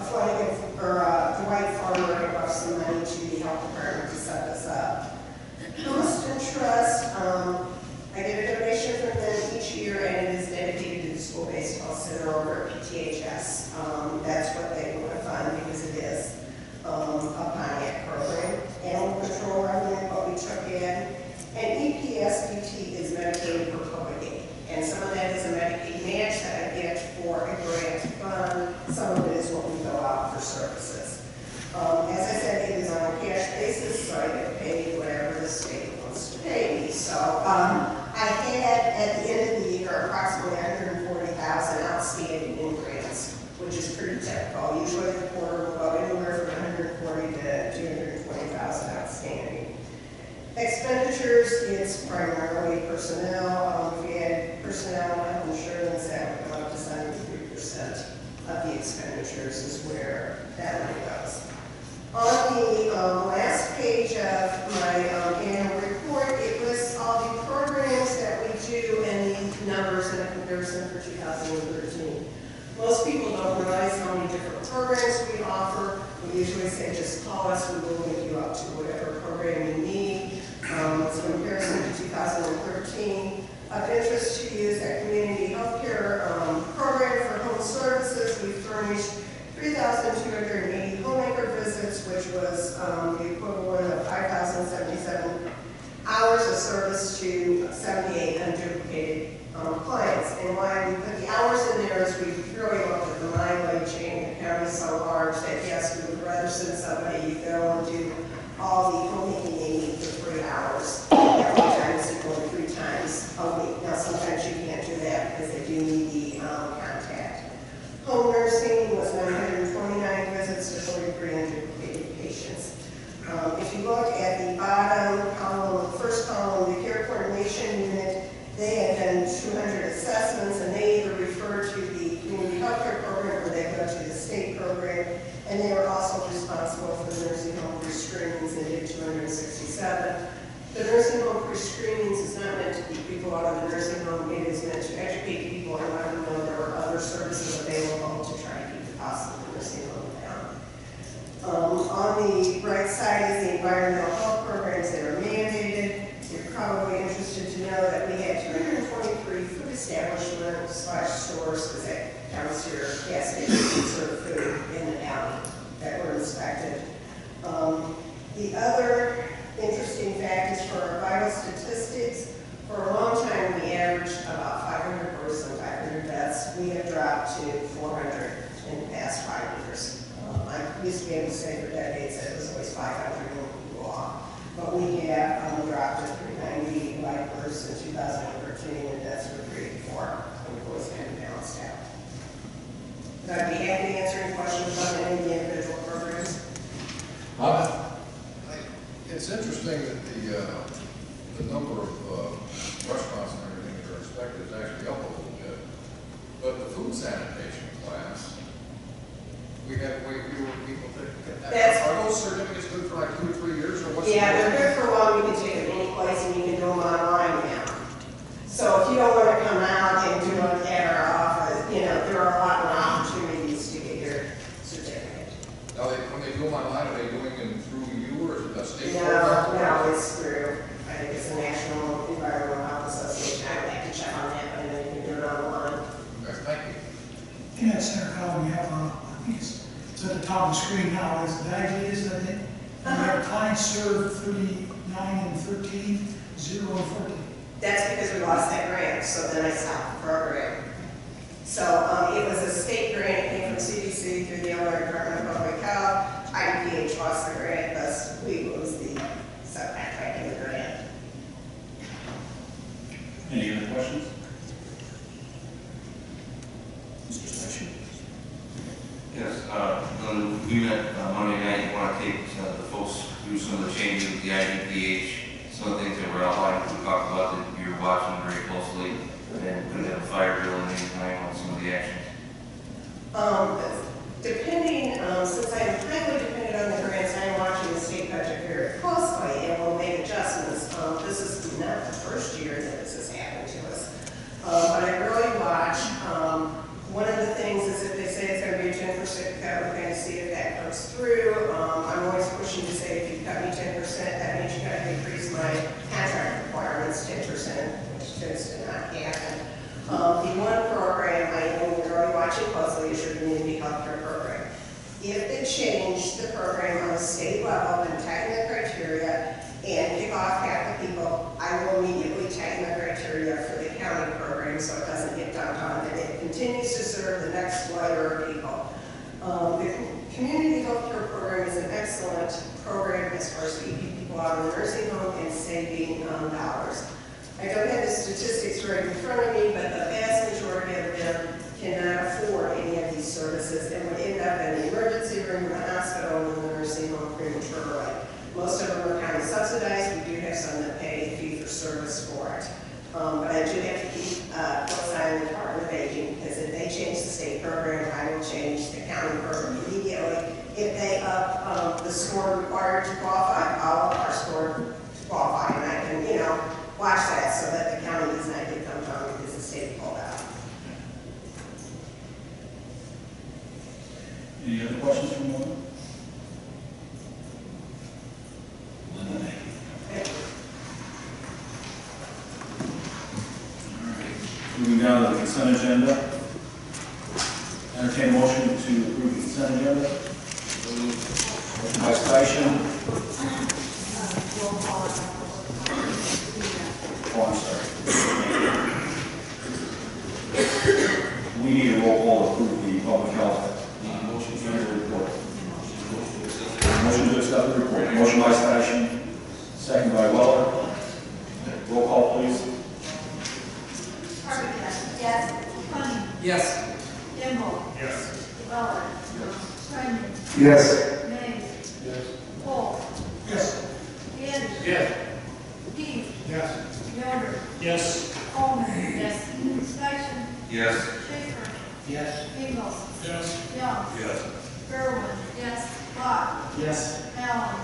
Dwight Farmer gave us some money to the health department to set this up. Holiston Trust, I get a donation from them each year, and it is dedicated to the school-based health center over at PTHS. That's what they want to fund because it is a Pontiac program. Animal control revenue, what we took in, and EPSDT is Medicaid for public aid. And some of that is a Medicaid match that I get for a grant fund. Some of it is what we go out for services. As I said, it is on a cash basis, so I get paid whatever the state wants to pay me. So I had, at the end of the year, approximately $140,000 outstanding in grants, which is pretty typical. Usually the quarter will go anywhere from $140,000 to $220,000 outstanding. Expenditures, it's primarily personnel. If we had personnel and health insurance, that would go up to 73% of the expenditures is where that money goes. On the last page of my annual report, it lists all the programs that we do and the numbers in a comparison for 2013. Most people don't realize how many different programs we offer. We usually say just call us, we will link you up to whatever program you need. It's a comparison to 2013. Of interest to you is that community health care program for home services. We furnished 3,280 homemaker visits, which was the equivalent of 5,077 hours of service to 78 unduplicated clients. And why we put the hours in there is we really looked at the mileage, and the county's so large that yes, we would rather send somebody you go and do all the homemaking they need for 3 hours. Sometimes they go 3 times a week. Now sometimes you can't do that because they do need the contact. Home nursing was 929 visits to 4,300 patients. If you look at the bottom column, the first column, the care coordination unit, they had done 200 assessments, and they either referred to the community health care program or they go to the state program, and they were also responsible for the nursing home comes to your gas station and serve food in the alley that were inspected. The other interesting fact is for our vital statistics, for a long time we averaged about 500 births and 500 deaths. We have dropped to 400 in the past 5 years. I used to be able to say for decades that it was always 500 when we go off. But we have dropped to 390 live births in 2013 and deaths were 384. And it was kind of balanced out. But I'd be happy to answer any questions on any of the individual programs. It's interesting that the number of restaurants and everything that are inspected is actually up a little bit. But the food sanitation class, we were people that, are those certificates good for like 2 or 3 years or what's? Yeah, they're good for long. You can take them any place and you can do them online now. So if you don't want to come out and do it at our office, you know, there are a lot more opportunities to get your certificate. Now, when they do them online, are they doing them through you or is it a state No, program? no, it's through, I think it's the National Environmental Health Association. I would have to check on that, but then you can do it online. Okay, thank you. In that center column, you have, I think it's at the top of the screen now, is the idea is that you have clients served 39 and 13, 0 and 14. That's because we lost that grant, so then I stopped the program. So it was a state grant, it came from CDC through the Illinois Department of Public Health. IDPH lost the grant, thus we lose the subcontracting grant. Any other questions? Mr. Session? Yes, we met Monday night, you want to take the folks through some of the changes with the IDPH, some of the things that were outlined, we talked about that you're watching very closely, and could have a fire drill at any time on some of the actions. Depending, since I'm highly dependent on the grants, I'm watching the state budget very closely and will make adjustments. This is not the first year that this has happened to us. But I really watch. One of the things is if they say it's going to be a 10% cut, we're going to see if that comes through. I'm always pushing to say if you cut me 10%, that means you got to increase my contract requirements 10%, which tends to not happen. The one program I know we're already watching closely is your community health care program. If they change the program on a state level and tighten the criteria and kick off half the people, I will immediately tighten the criteria for the county program so it doesn't get dumped on and it continues to serve the next layer of people. The community health care program is an excellent program as far as keeping people out of the nursing home and saving dollars. I don't have the statistics right in front of me, but the vast majority of them cannot afford any of these services and would end up in the emergency room in the hospital and in the nursing home prematurely. Most of them are county subsidized. We do have some that pay a fee for service for it. But I do have to keep close eye on the Department of Aging because if they change the state program, I will change the county program immediately. If they up the score required to qualify, I'll up our score to qualify. And I can, you know, watch that so that the county does not get dumped on because the state pulled out. Any other questions from Linda? Linda, thank you. All right. Moving down to the consent agenda. Entertain a motion to approve the consent agenda. Motion by Station. Oh, I'm sorry. We need a roll call to approve the public health report. Motion to accept the report. Motion by Station, second by Weller. Roll call, please. Harvey, yes. Funny, Yes. Kimball, Yes. Weller, Brennan, Yes. Mays, Yes. Cole, Yes. Candy, Yes. Yes. Keith, Yes. Yoder, Yes. Coleman, yes. Station, Yes. Schaefer, Yes. Ingalls, Yes. Young, Yes. Gerwin, yes. Bach, Yes. Allen,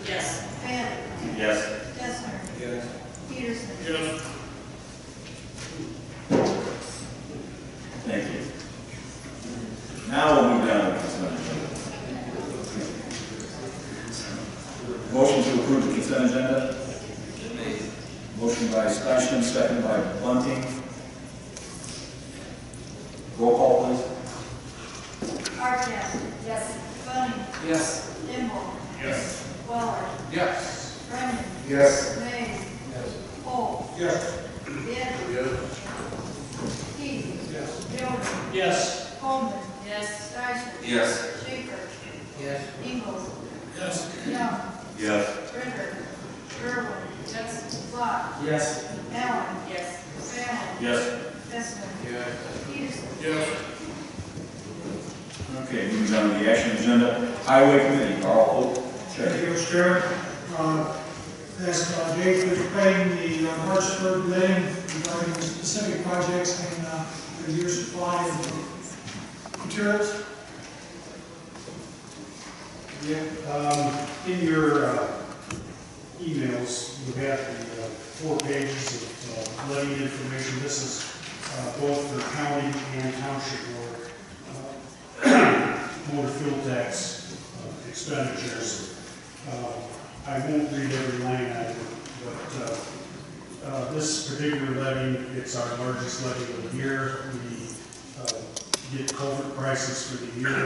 yes. Bannon, Yes. Kestner, Yes. Peterson, Yes. Thank you. Now we'll move down to the consent agenda. Motion to approve the consent agenda. Motion by Station, second by Bunting. Roll call, please. Barcast. Yes. Bunny. Yes. Kimball. Yes. Weller. Yes. Brennan. Yes. Mays. Yes. Cole. Yes. Getty. Yes. Keith. Yes. Gilbert. Yes. Coleman. Yes. Dyson. Yes. Schaefer. Yes. Ingalls. Yes. Young. Yes. Ritter. Sherwood. Yes. Flock. Yes. Allen. Yes. Fallon. Yes. Essex. Yes. Peterson. Yes. Okay, moving down to the action agenda. Highway Committee, Carl Oak, Thank Chair. you, Mr. Chairman. As Dave was explaining, the March 3rd letting regarding the specific projects and the year supply of materials. Yeah, in your emails, you have the 4 pages of levy information. This is both for county and township work. Motor fuel tax expenditures. I won't read every line out of it, but this particular levy, it's our largest levy of the year. We get culvert prices for the year,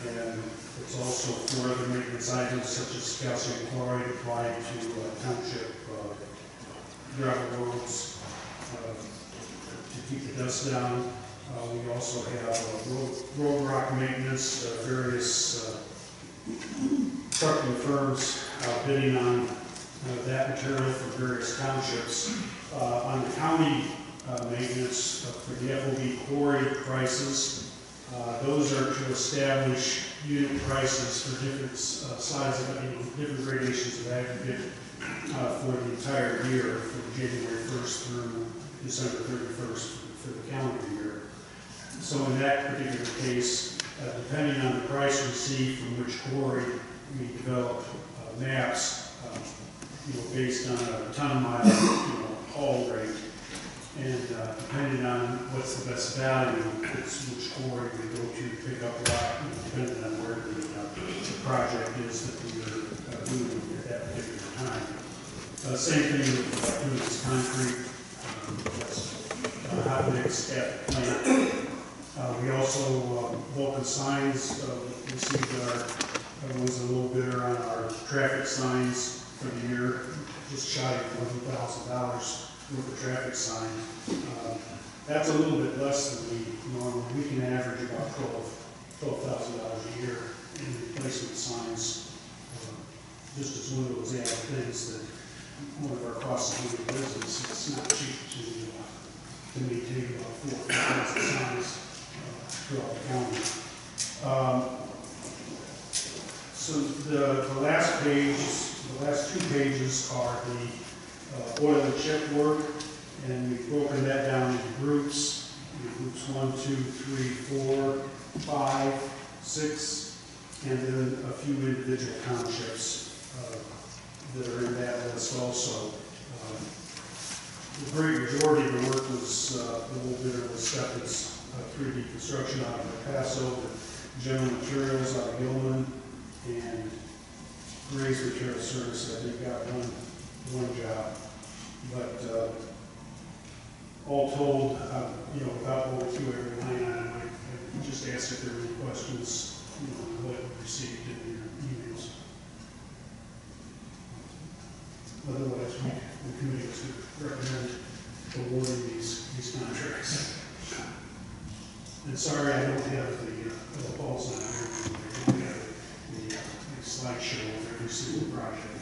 and it's also for other maintenance items such as calcium chloride applied to township gravel roads to keep the dust down. We also have road rock maintenance, various trucking firms bidding on that material for various townships. On the county maintenance for the FOB quarry prices, those are to establish unit prices for different sizes, different gradations of aggregate for the entire year, from January 1st through December 31st for the calendar year. So in that particular case, depending on the price received from which quarry, we develop maps, based on a ton mile, haul rate. And depending on what's the best value, it's which quarry we go to pick up rock, depending on where the project is that we are doing at that particular time. Same thing with doing this concrete, that's hot mix at the plant. We also, Vulcan Signs, received was a little bidder on our traffic signs for the year, just shy of $11,000 worth of traffic signs. That's a little bit less than we normally, we can average about $12,000 a year in replacement signs. Just as one of those added things that one of our costs of doing business, it's not cheap to maintain about 4,000 signs throughout the county. So the last page, the last 2 pages are the oil and chip work, and we've broken that down into groups. Groups 1, 2, 3, 4, 5, 6, and then a few individual townships that are in that list also. The great majority of the work was, the little bit was Stephens 3D Construction out of El Paso, General Materials out of Gilman, and Gray's Material Service. I think got one job, but all told, without going through every line item, I just asked if there were any questions, what we received in your emails. Otherwise, the committee would recommend awarding these contracts. And sorry, I don't have the polls on here. I don't have the slideshow of every single project.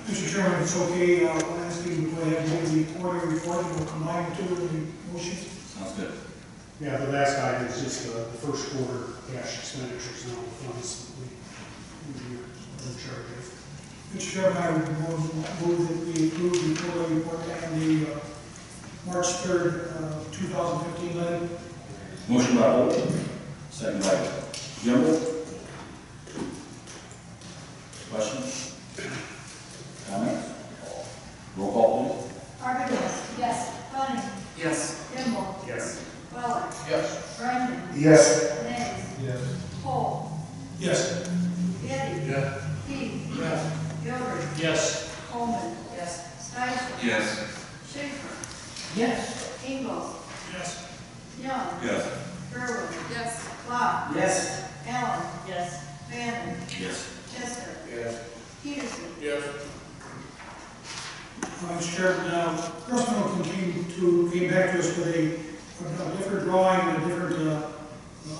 Mr. Chairman, if it's okay, I'll ask you to go ahead and give the quarterly report, and we'll combine the 2 of the motions. Sounds good. Yeah, the last item is just the first quarter cash expenditures, not the funds that we are in charge of. Mr. Chairman, I would move that we approve the quarterly report and the March 3rd, 2015 levy. Motion by Holt, second by Kimball. Questions? Comments? Roll call, please. Barcast. Yes. Bunny. Yes. Kimball. Yes. Weller. Yes. Brennan. Yes. Mays. Yes. Cole. Yes. Getty. Yes. Keith. Yes. Gilbert. Yes. Coleman. Yes. Dyson. Yes. Schaefer. Yes. Ingalls. Yes. Young. Yes. Sherwood. Yes. Clark. Yes. Allen. Yes. Bannon. Yes. Chester. Yes. Peterson. Yes. Mr. Chairman, Crestmont came back to us with a different drawing and a different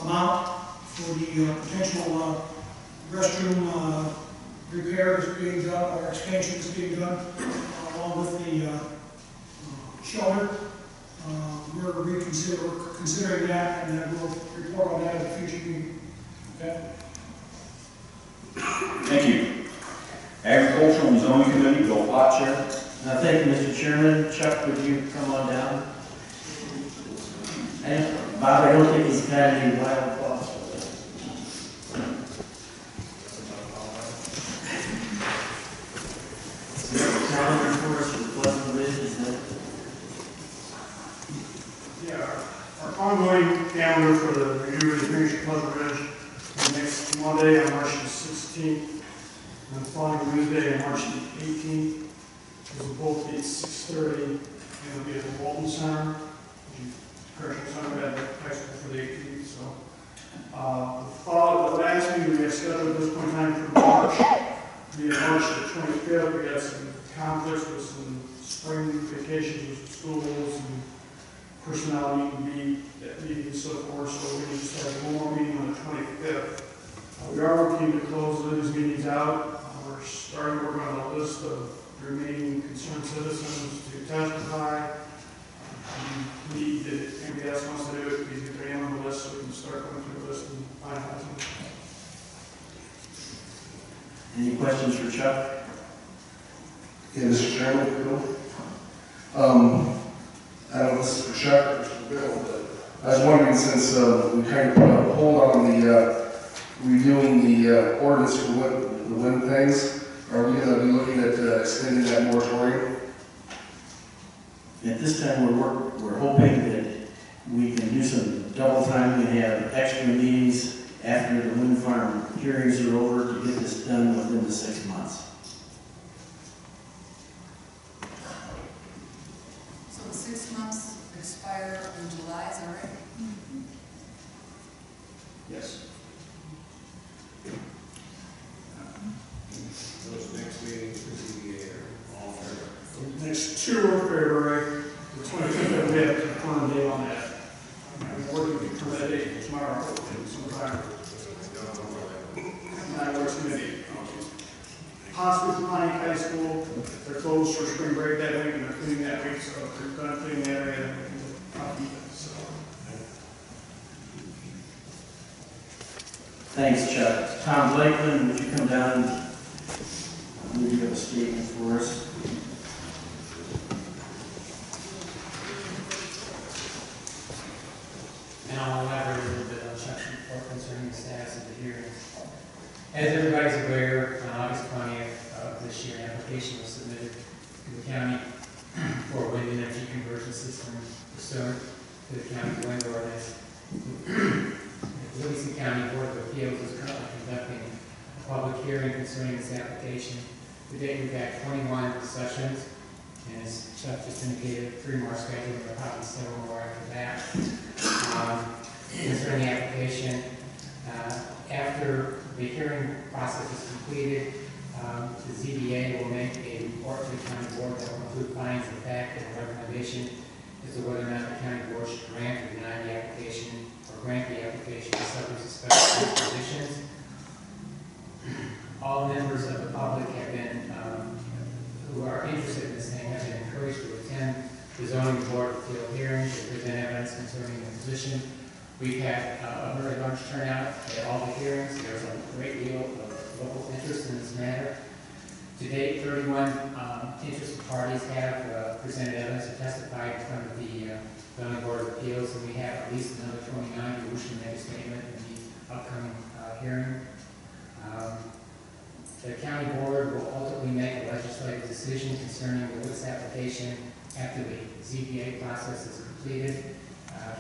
amount for the potential restroom repairs being done, or expansions being done, along with the shelter. We're considering that, and then we'll report on that at a future meeting. Okay? Thank you. Agricultural and Zoning Committee, Bill Plott, Chair. Thank you, Mr. Chairman. Chuck, would you come on down? And Bob, I don't think he's got any wild thoughts. Calendar for us for Pleasant Ridge, is that? Yeah, our ongoing calendar for the review of the Greenwich Pleasant Ridge is next Monday on March the 16th, and the following Wednesday on March the 18th. Those will both be at 6:30, and it'll be at the Walton Center, which is correctional center at the high school for the 18th. So, the last meeting we had scheduled at this point in time for March, we had March the 25th. We had some conflicts with some spring vacations with schools and personnel meeting and so forth. So we just have one more meeting on the 25th. We are working to close those meetings out. We're starting to work on a list of remaining concerned citizens to testify. If anybody else wants to do it, please get their name on the list so we can start going through the list and finalizing. Any questions for Chuck? Yeah, Mr. Chairman, Bill. I don't know if this is for Chuck or for Bill, but I was wondering, since we kind of put a hold on the reviewing the ordinance for the wind things, are we going to be looking at extending that moratorium? At this time, we're hoping that we can do some double time. We have extra meetings after the wind farm hearings are over to get this done within the 6 months. So the 6 months expire in July, is that right? Yes. Those next meetings for ZBA are all fair. The next two are February, the 25th, we have to confirm a date on that. I'm working to confirm that date tomorrow, sometime. And I work committee. Possibly Pontiac High School, they're closed for spring break that week, and they're cleaning that week, so if they're done cleaning that area, then we can keep it, so. Thanks, Chuck. Tom Blakeman, would you come down and maybe give a statement for us? And I'll elaborate a little bit on Chuck's report concerning the status of the hearings. As everybody's aware, on August 20th of this year, an application was submitted to the county for a wind energy conversion system pursuant to the county wind ordinance. The Livingston County Board of Appeals is currently conducting a public hearing concerning this application. To date, we've had 21 sessions, and as Chuck just indicated, 3 more scheduled, but probably several more after that. Concerning the application, after the hearing process is completed, the ZBA will make a report to the county board that will include findings of fact and a recommendation as to whether or not the county board should grant or deny the application, or grant the application subject to special dispositions. All members of the public have been, who are interested in this thing, have been encouraged to attend the zoning board of appeal hearings to present evidence concerning the position. We've had a very large turnout at all the hearings. There's a great deal of local interest in this matter. To date, 31 interested parties have presented evidence and testified in front of the zoning board of appeals, and we have at least another 29 who wish to make a statement in the upcoming hearing. The county board will ultimately make a legislative decision concerning the WITS application after the ZBA process is completed.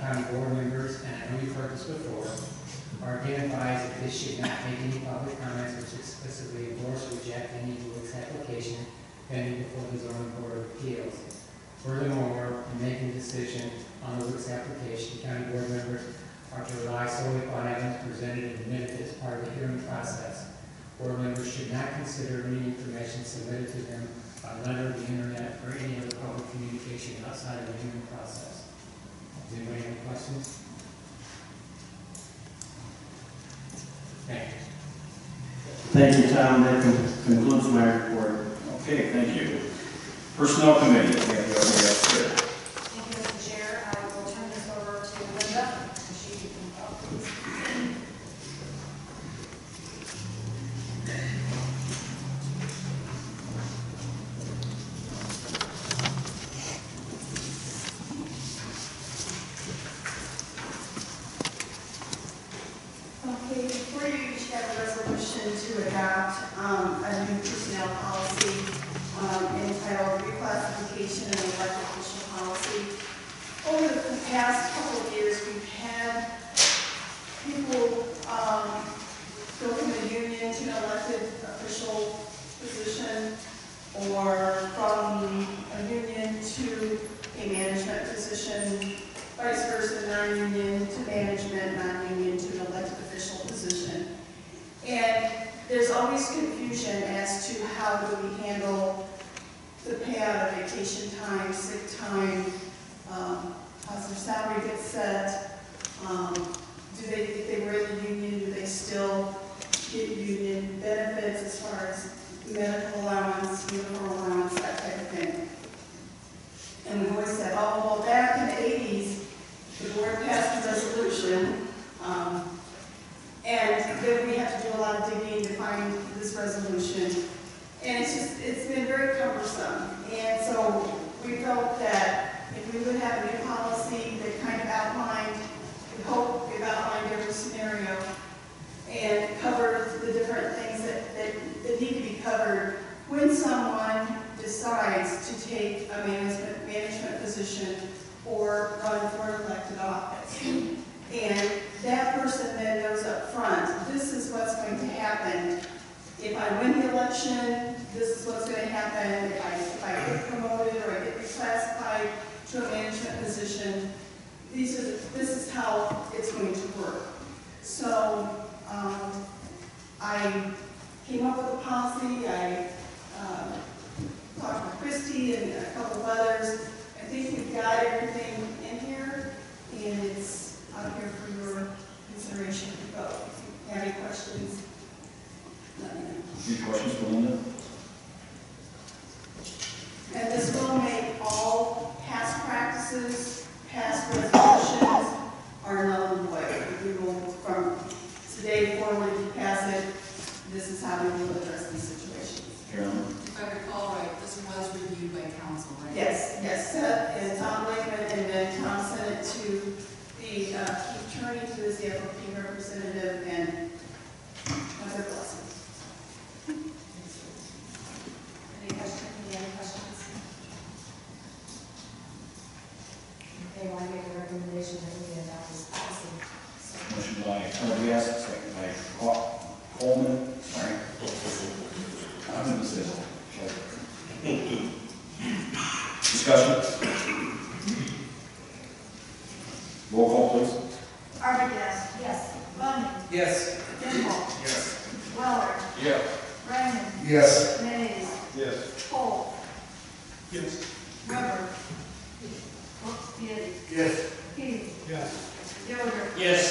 County board members, and I know you've heard this before, are again advised that this should not make any public comments which explicitly endorse or reject any WITS application pending before the zoning board of appeals. Furthermore, in making a decision on the WITS application, county board members are to Board members should not consider any information submitted to them by letter, the internet, or any other public communication outside of the human process. Does anybody have any questions? Thank you. Thank you, Tom. That concludes my report. Okay, thank you. Personnel Committee, we have the other guest here. Thank you, Mr. Chair. I will turn this over to Linda, so she can talk, please. Okay, before you each have a resolution to adopt a new personnel policy entitled Reclassification and Elected Official Policy. Over the past couple of years, we've had people go from a union to an elected official position, or from a union to a management position, vice versa, non-union to management, non-union to an elected official position. And there's always confusion as to how do we handle the payout of vacation time, sick time, how's their salary get set, if they were in the union, do they still get union benefits as far as medical allowance, uniform allowance, that type of thing. And we've always said, oh, well, back in the 80s, the board passed a resolution, and then we have to do a lot of digging to find this resolution. And it's been very cumbersome. And so we felt that if we would have a new policy that kind of outlined, we hope we've outlined every scenario and covered the different things that need to be covered when someone decides to take a management position or run for an elected office. And that person then knows up front, this is what's going to happen. If I win the election, this is what's going to happen. If I get promoted or I get reclassified to a management position, this is how it's going to work. So I came up with a policy. I talked with Christy and a couple of others. I think we've got everything in here, and it's out here for your consideration to vote. If you have any questions, let me know. Any questions for Linda? And this will make all past practices, past resolutions are null and void. We will, from today forward, if you pass it, this is how we will address these situations. Carolyn? If I recall right, this was reviewed by council, right? Yes, yes, Seth and Tom Lakeman, and then Tom sent it to the attorney, who is the FOP representative, and have their blessing. Any other questions? Okay, well, I make a recommendation that we adopt this policy. Motion by Tobias, second by Coleman. Sorry. I'm going to say that. Discussion? Roll call, please. Arvidas. Yes. Bunning. Yes. Kimball. Yes. Weller. Yes. Raymond. Yes. Mays. Yes. Cole. Yes. Weber. Beatty. Yes. Keith. Yes. Yoder. Yes.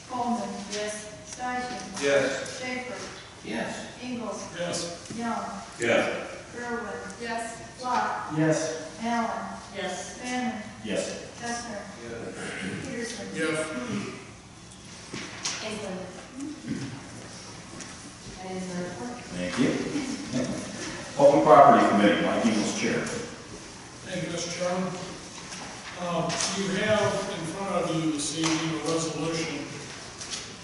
Coleman. Yes. Steichen. Yes. Schaefer. Yes. Ingalls. Yes. Young. Yes. Gerwin. Yes. Flock. Yes. Allen. Yes. Bannon. Yes. Chestnut. Peterson. Yes. Thanks, Linda. That is my report. Thank you. Public Property Committee, Mike Ingles, Chair. Thank you, Mr. Chairman. You have in front of you this evening a resolution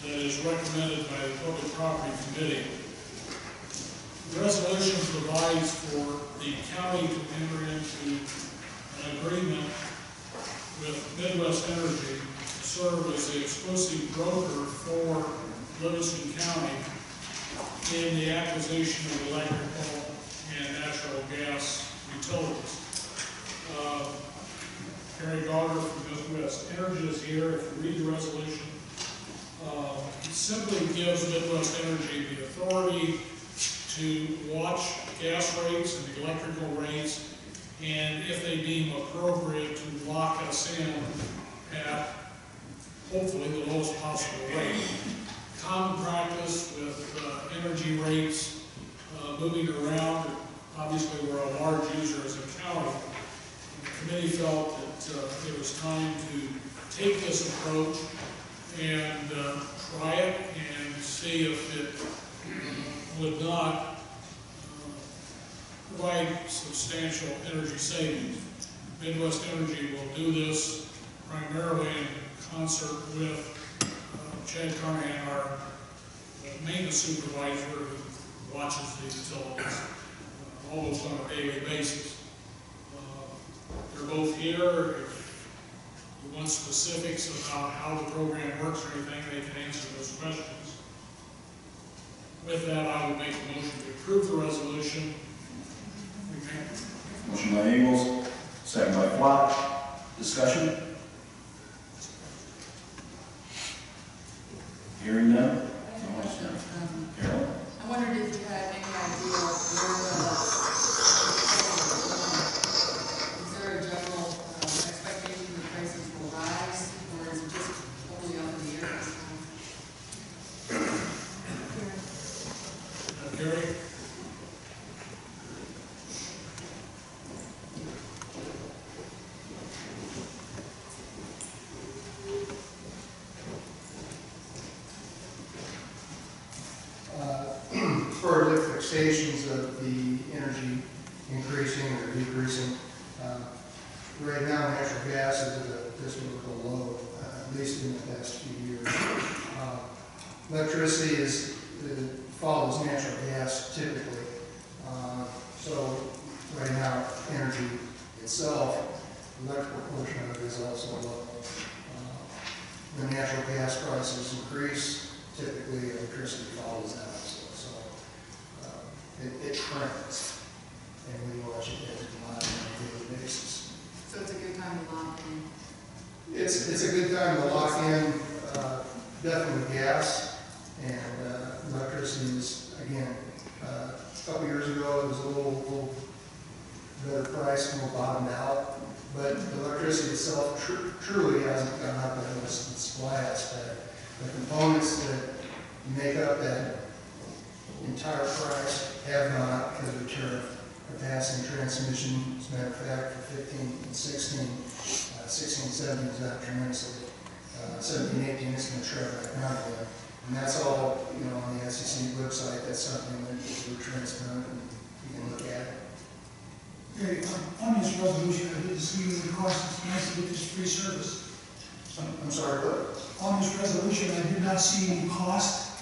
that is recommended by the Public Property Committee. The resolution provides for the county to enter into an agreement with Midwest Energy to serve as the exclusive broker for Livingston County in the acquisition of electrical and natural gas utilities. Harry Gauger from Midwest Energy is here. If you read the resolution, It simply gives Midwest Energy the authority to watch gas rates and the electrical rates, and if they deem appropriate, to lock us in at hopefully the lowest possible rate. Common practice with energy rates moving around. Obviously, we're a large user as a county. The committee felt that it was time to take this approach and try it and see if it would not provide substantial energy savings. Midwest Energy will do this primarily in concert with Chad Carnahan, our maintenance supervisor, who watches the utilities almost on a daily basis. They're both here. If you want specifics about how the program works or anything, they can answer those questions. With that, I would make a motion to approve the resolution. Motion by Ingalls, second by Plot. Discussion? Hearing none? Carol? I wondered if you had any idea where is there a general expectation that prices will rise, or is it just totally up in the air this time? Gary? For the fixations of the energy increasing or decreasing, right now natural gas is at a historical low, at least in the past few years. Electricity follows natural gas typically. So right now energy itself, the electrical portion of it is also low. When natural gas prices increase, typically electricity follows that. It trends, and we watch it as a commodity on a daily basis. So it's a good time to lock in? It's a good time to lock in, definitely gas, and electricity is, again, a couple years ago it was a little better price, more bottomed out, but the electricity itself truly hasn't gone up in the supply aspect. The components that make up that entire price have gone up because of tariff capacity transmission. As a matter of fact, for 15 and 16, 16 and 17 is up tremendously. 17 and 18 is going to trail right now again. And that's all, on the SEC website. That's something that we're transparent and you can look at. Okay, on this resolution, I didn't see the cost expense with this free service. I'm sorry, what? On this resolution, I did not see any cost.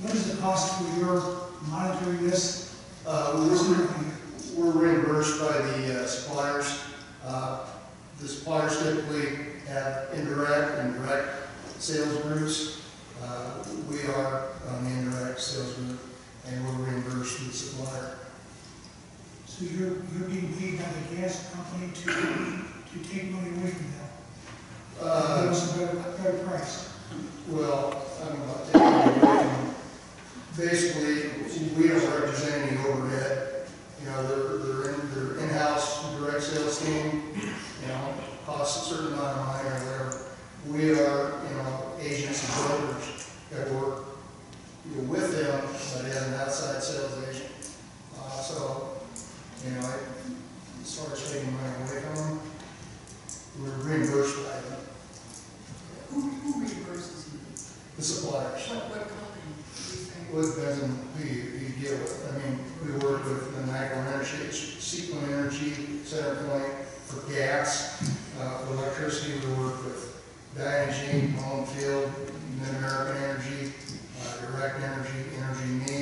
What is the cost for your monitoring this? We're reimbursed by the suppliers. The suppliers typically have indirect and direct sales groups. We are on the indirect sales group, and we're reimbursed through the supplier. So you're being paid by the gas company to take money away from them? Give us a better price. Well, I don't know about taking money away from them. Basically, we don't represent any overhead. They're in-house direct sales team, costs a certain amount of money or whatever. We are, agents and brokers that work with them, but as an outside sales agent. As far as taking money away from them, we're reimbursed by them. Who reimburses you? The suppliers. What company? Well, it depends on who you deal with. I mean, we work with the Nagel Energy, Sequent Energy, Centerpoint for gas. For electricity, we work with Dynegy, Homefield, Mid-American Energy, Direct Energy, Energy Me,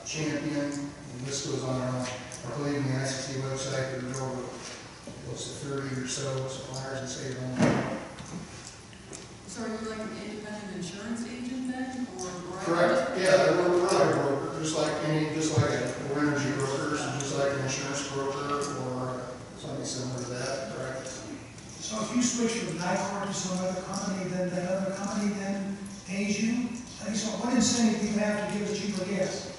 Champion, and this goes on and on. I believe in the ICC website, there's over close to 30 or so suppliers in state of So are you like an independent insurance agent then, or? Correct. Yeah, we're not a broker, just like we're energy brokers, just like an insurance broker or something similar to that. Correct. So if you switch from NICOR to some other company, then that other company then pays incentive people have to give us cheaper gas?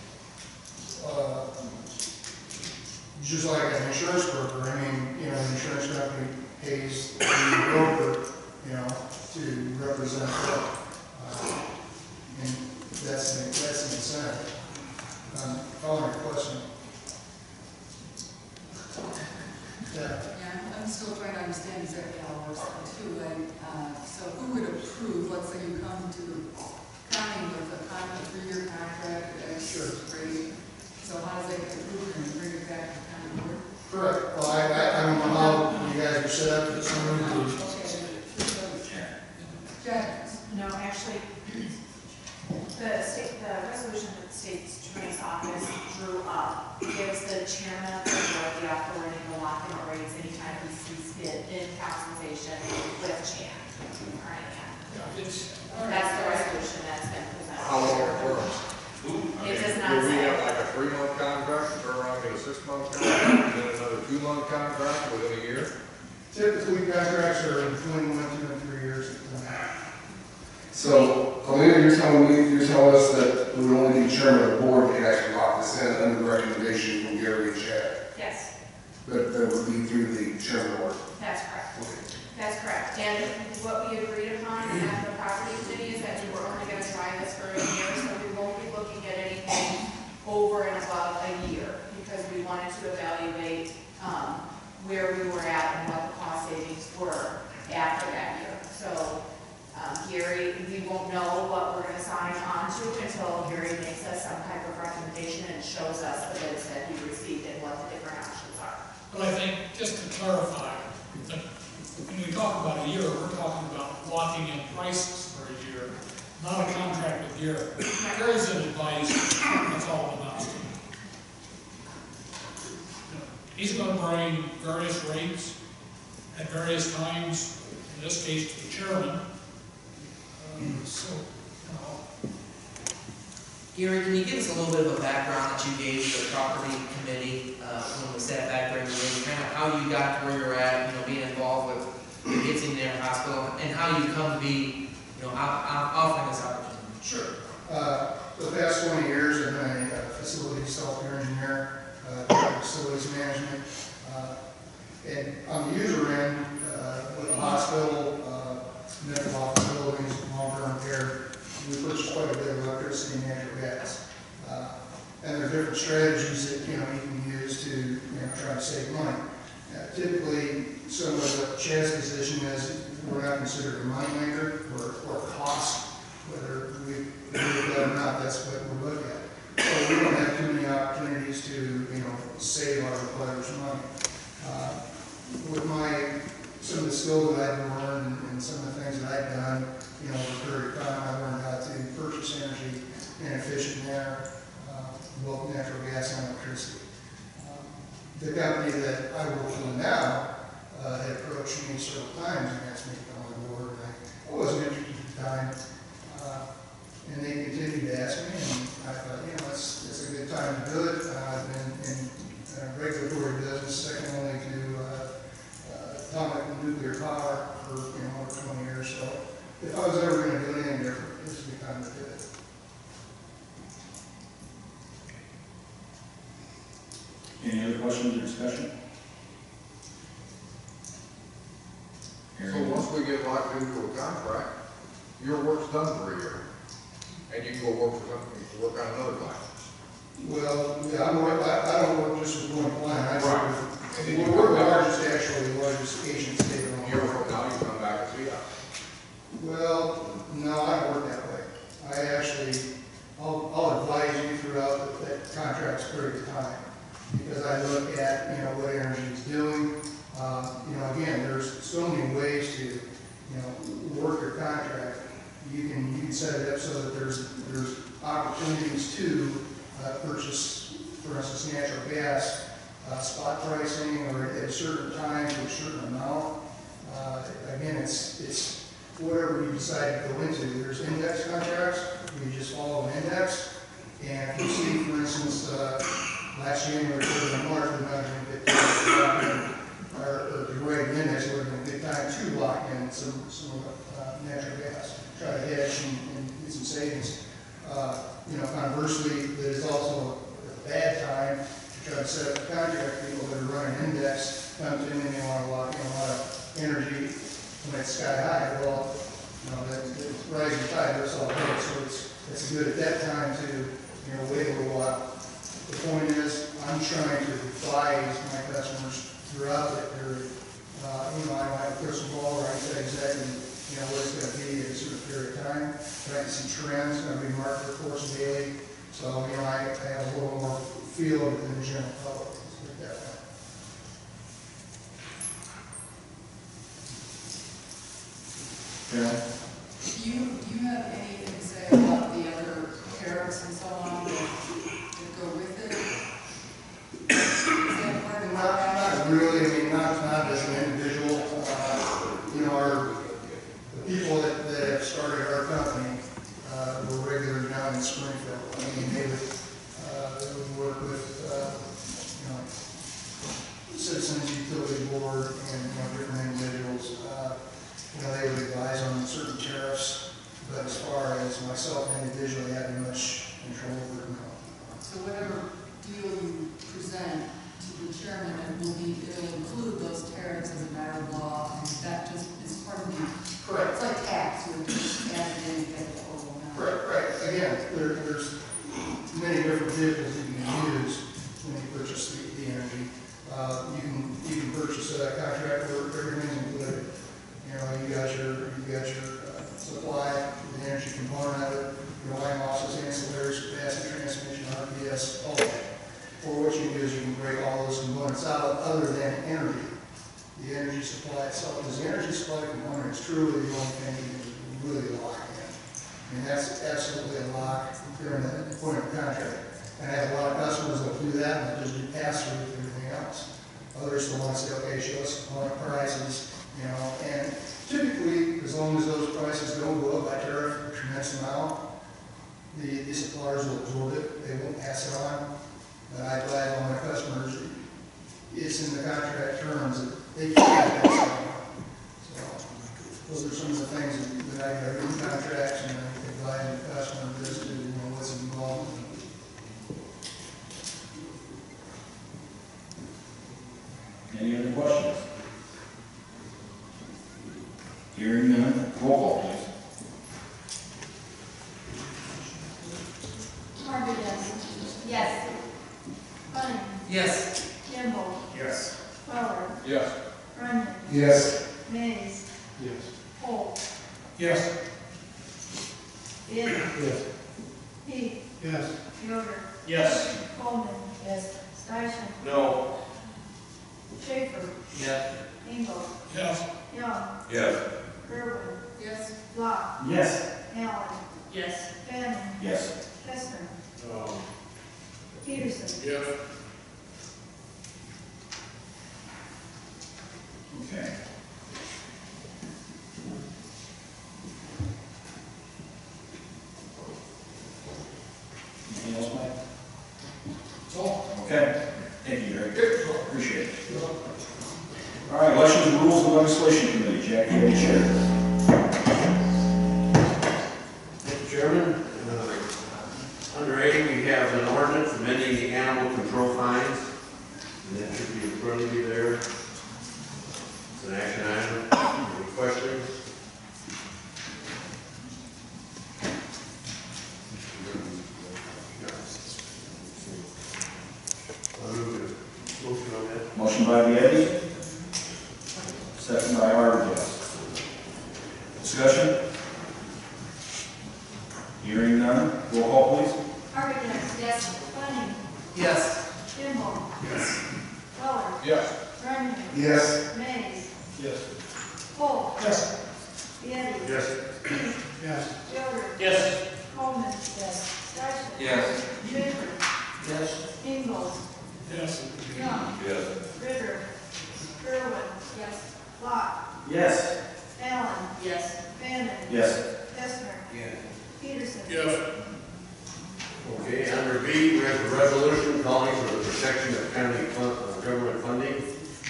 Just like an insurance broker, I mean, you know, the insurance company pays the broker, you know, to represent them. And that's the incentive. Following your question. Yeah. Yeah, I'm still trying to understand exactly how it works too. Like, so who would approve, let's say you come to the county with a 3-year contract at X rate. So how does that get approved and bring it back to the county board? Correct. Well, I don't know how you guys are set up, but some of you. No, actually, the resolution that the state's attorney's office drew up gives the chairman of the board the authority to lock in rates anytime he sees fit in capitalization with Chan or anything. That's the resolution that's been presented. How long it works? It does not Do we say. have like a 3-month contract, turn around and get a 6-month contract, and then another 2-month contract within a year? Typically, contracts are between 1, 2, and 3 years. So, Alina, you're telling us that it would only be chairman of the board that can actually lock this in under the recommendation from Gary and Chad? Yes, That would be through the chairman of the board? that's correct. Okay. That's correct. And what we agreed upon at the property committee is that we were only going to try this for a year, so we won't be looking at anything over and above a year, because we wanted to evaluate where we were at and what the cost savings were after that year. So Gary, we won't know what we're going to sign on to until Gary makes us some type of recommendation and shows us the bids that he received and what the different options are. But I think, just to clarify, that when we talk about a year, we're talking about locking in prices for a year, not a contract with Gary. Gary's an advisor, that's all it amounts to. He's going to bring various rates at various times, in this case to the chairman. Gary, can you give us a little bit of a background that you gave the property committee when we sat back there and kind of how you got to where you're at, being involved with the Kids in Their Hospital, and how you come to be, offering this opportunity? Sure. For the past 20 years, I've been a facilities software engineer, facilities management, and on the user end, with the hospital, medical office buildings, long-term care, we purchase quite a bit of electricity and natural gas. And there are different strategies that you can use to try to save money. Typically, some of what Chad's position is, we're not considered a money maker or cost, whether we do that or not. That's what we're looking at. So we don't have too many opportunities to save our players money. With some of the skills that I've learned and some of the things that I've done, over a period of time, I learned how to purchase energy in an efficient manner, both natural gas and electricity. The company that I work for now had approached me several times and asked me to come on board, and I wasn't interested at the time. And they continued to ask me, and I thought, it's a good time to do it. I've been in regulatory business, second only to atomic and nuclear power for over 20 years. So if I was ever going to do anything different, this would be time to do it. Any other questions or discussion? So once we get locked into a contract, your work's done for a year, and you can go work for something, work on another client. Well, yeah, I don't work just with one client. We're the largest Asian state in the A year from now, you come back and see us. Well, no, I don't work that way. I'll advise you throughout that contract's period of time, because I look at, what energy is doing. Again, there's so many ways to, work your contract. You can set it up so that there's opportunities to purchase, for instance, natural gas, spot pricing, or at a certain time for a certain amount. Again, it's whatever you decide to go into. There's index contracts, you just follow an index, and if you see, for instance, last January, February, March, we're not going to get or to grade an index, we're going to get time to lock in some natural gas, try to hedge and get some savings. conversely, there's also a bad time to try to set up contract people that are running index, comes in and they want to lock in a lot of energy when it's sky high. Well, you know, that rising tide, that's all right, so it's good at that time to, you know, wait a little while. The point is, I'm trying to advise my customers throughout that period. You know, I don't have a crystal ball where I can say exactly, you know, what it's going to be in a certain period of time. But I can see trends, and we mark the course daily. So, you know, I have a little more feel of it than the general public. Let's put it that way. Yeah. Do you have anything to say about the other tariffs and so on that go with it? Is that part of Not really, I mean, not as an individual. You know, the people that have started our company were regular down in Springfield. I mean, they would work with, you know, Citizens Utility Board and, you know, different individuals. You know, they would advise on certain tariffs, but as far as myself individually having much control over it, no. So whatever deal you present to the chairman, it'll include those tariffs as a matter of law, and that just is part of the. Correct. It's like tax, you just add it in and get the total amount. Right. Again, there's many different vehicles that you can use when you purchase the energy. You can purchase a contract where everything's included. You know, you got your supply, the energy component of it, your line losses, ancillaries, capacity, transmission, RPS, all of it. Or what you can do is you can break all those components out other than energy. The energy supply itself, because the energy supply component is truly the only thing you can really lock in. I mean, that's absolutely a lock during the point of contract. And I have a lot of customers that will do that and they'll just do pass-through with everything else. Others will want to say, okay, show us component prices, you know, and typically, as long as those prices don't go up by tariff a tremendous amount, the suppliers will absorb it, they won't pass it on. But I advise all my customers, it's in the contract terms that they can't pass it on. So, those are some of the things that I read in contracts and I advise the customer as to, you know, what's involved. Any other questions? Hearing none, roll call please. Margaret, yes. Bunny, Yes. Kimball, Yes. Weller, Yes. Runyon, Yes. Mays, Yes. Holt, Yes. Bill, Yes. Heath, Yes. Yoder, Yes. Coleman, yes. Steichen, No. Schaefer, Yes. Engel, Yes. Young, Yes. Gerwin, Yes. Block, Yes. Allen, Yes. Fanning, Yes. Kestner, No. Peterson, Yes. Okay. Anything else, Mike? That's all. Okay. Thank you, Eric. Appreciate it. All right, Elections and Rules and Legislation Committee, Jack, you're the chair. Mr. Chairman, under A, we have an ordinance amending the animal control fines, and that should be in front of you there. It's an action item. Any questions? I'll move the motion on that. Motion by Vietti. Second by Arvidas. Discussion? Hearing none, roll call please. Arvidas, yes. Bunny, Yes. Kimball, Yes. Weller, Yes. Runyon, Yes. Mays, Yes. Holt, Yes. Bill, Yes. Heath, Yes. Yoder, Yes. Coleman, yes. Steichen, Yes. Schaefer, Yes. Engel, Yes. Young, Yes. Ritter, Gerwin, yes. Block, Yes. Allen, Yes. Fanning, Yes. Kestner, Yes. Peterson, Yes. Okay, under B, we have a resolution calling for the protection of county government funding,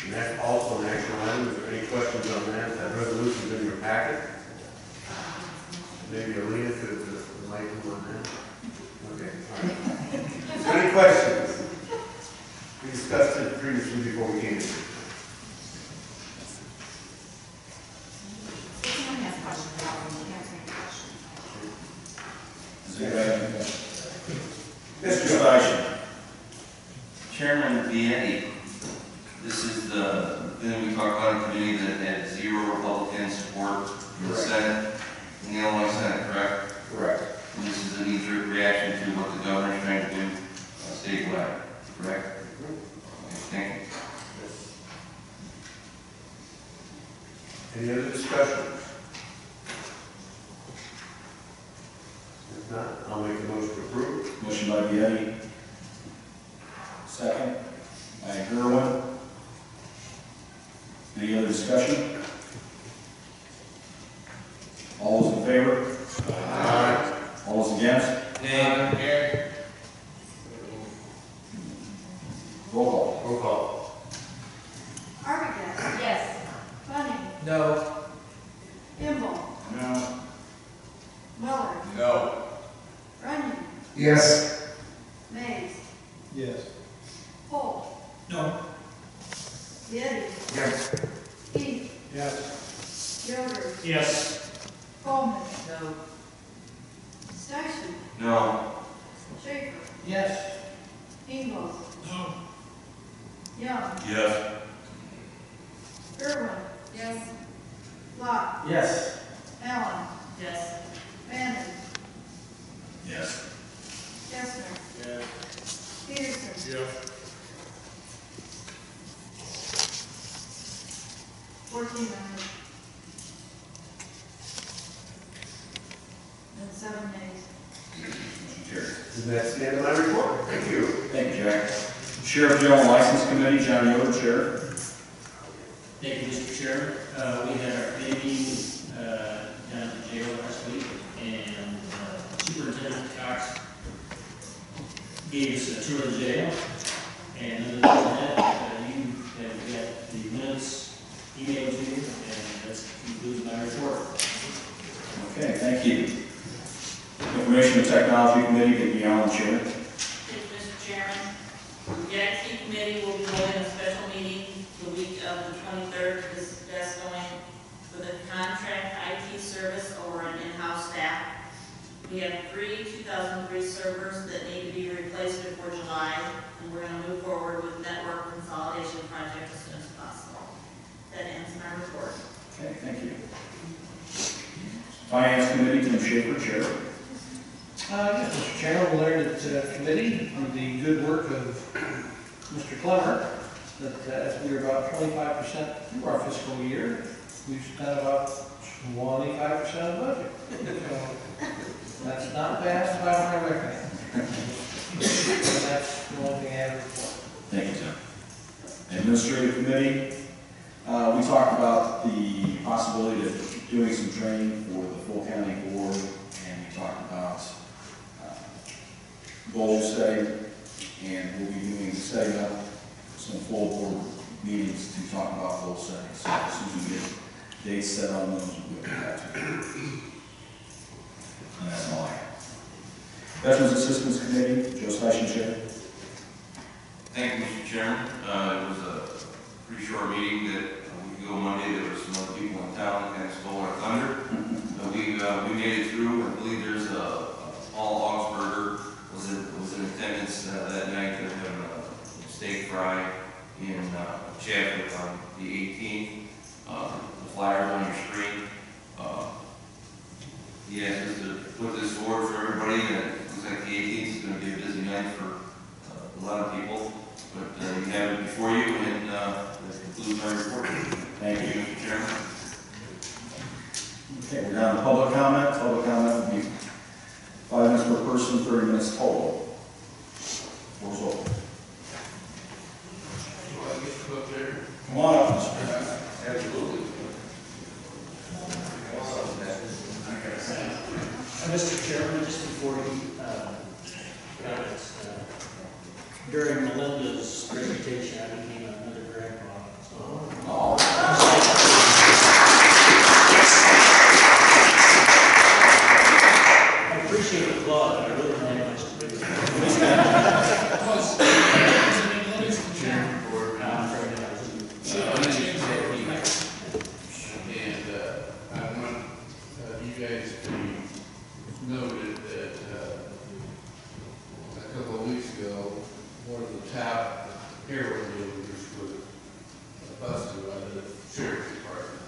and that's also an action item. Is there any questions on that? That resolution's in your packet. Maybe Alina could enlighten on that. Okay. Any questions? We discussed it previously before we came here. Is there any questions? Mr. Vice. Chairman Vietti, this is the thing we talked about in committee that had 0 Republican support in the Senate, in the Illinois Senate, correct? Correct. And this is a knee-jerk reaction to what the governor is trying to do statewide, correct? Okay, thank you. Any other discussion? If not, I'll make a motion to approve. Motion by Vietti. Second by Gerwin. Any other discussion? All those in favor? Aye. All those against? Nay. Roll call. Roll call. Armitage. Yes. Bunning. No. Kimball. No. Miller. No. Runyon. Yes. Mays. Yes. Holt. No. Getty. Yes. Heath. Yes. Yoder. Yes. Coleman. No. Station. No. Schaefer. Yes. Ingalls. No. Young. Yes. Gerwin. Yes. Locke. Yes. Allen. Yes. Bannon. Yes. Kestner. Yes. Peterson. Yes. 14 members. And 7 nays. Motion carries. And that's the end of my report. Thank you. Thank you, Jack. Sheriff General License Committee, John Yoder, Sheriff. Thank you, Mr. Chair. We had our committee down at the jail last week, and Superintendent Cox gave us a tour of the jail. And other than that, you have got the minutes emailed to you, and that concludes my report. Okay, thank you. Information and Technology Committee, Vicki Allen, Chair. Mr. Chairman, the IT committee will be holding a special meeting the week of the 23rd to discuss going with a contract IT service over an in-house staff. We have 3 2003 servers that need to be replaced before July, and we're going to move forward with network consolidation project as soon as possible. That ends my report. Okay, thank you. Finance Committee, Tim Schaefer, Chair. Yes, Mr. Chairman, we learned at committee through the good work of Mr. Clemmer that as we were about 25% through our fiscal year, we've spent about 25% of the budget. So that's not bad by my reckoning. And that's the only thing I have to report. Thank you, Tim. Administrative Committee, we talked about the possibility of doing some training for the full county board, and we talked about goal setting, and we'll be setting up some full board meetings to talk about goal setting. So as soon as we get dates set on those, we'll get that to you. And that's all I have. Veterans Assistance Committee, Joe Station, Chair. Thank you, Mr. Chairman. It was a pretty short meeting that a week ago Monday, there were some other people in town that kind of stole our thunder. We made it through. I believe there's Paul Augsburger was in attendance that night. They're having a steak fry in Chadwick on the 18th. The flyers on your screen. He asked us to put this forward for everybody, and it looks like the 18th is going to be a busy night for a lot of people. But you have it before you, and that concludes my report. Thank you, Mr. Chairman. Okay, we're down to public comment. Public comment will be 5 minutes per person, 30 minutes total. Floor's open. Come on up, Mr. President. Absolutely. Mr. Chairman, just before you, during Melinda's presentation, I became another grandpa. So. I appreciate the plug, I really don't have much to do with it. noted that a couple of weeks ago, one of the top heroin dealers was busted by the sheriff's department.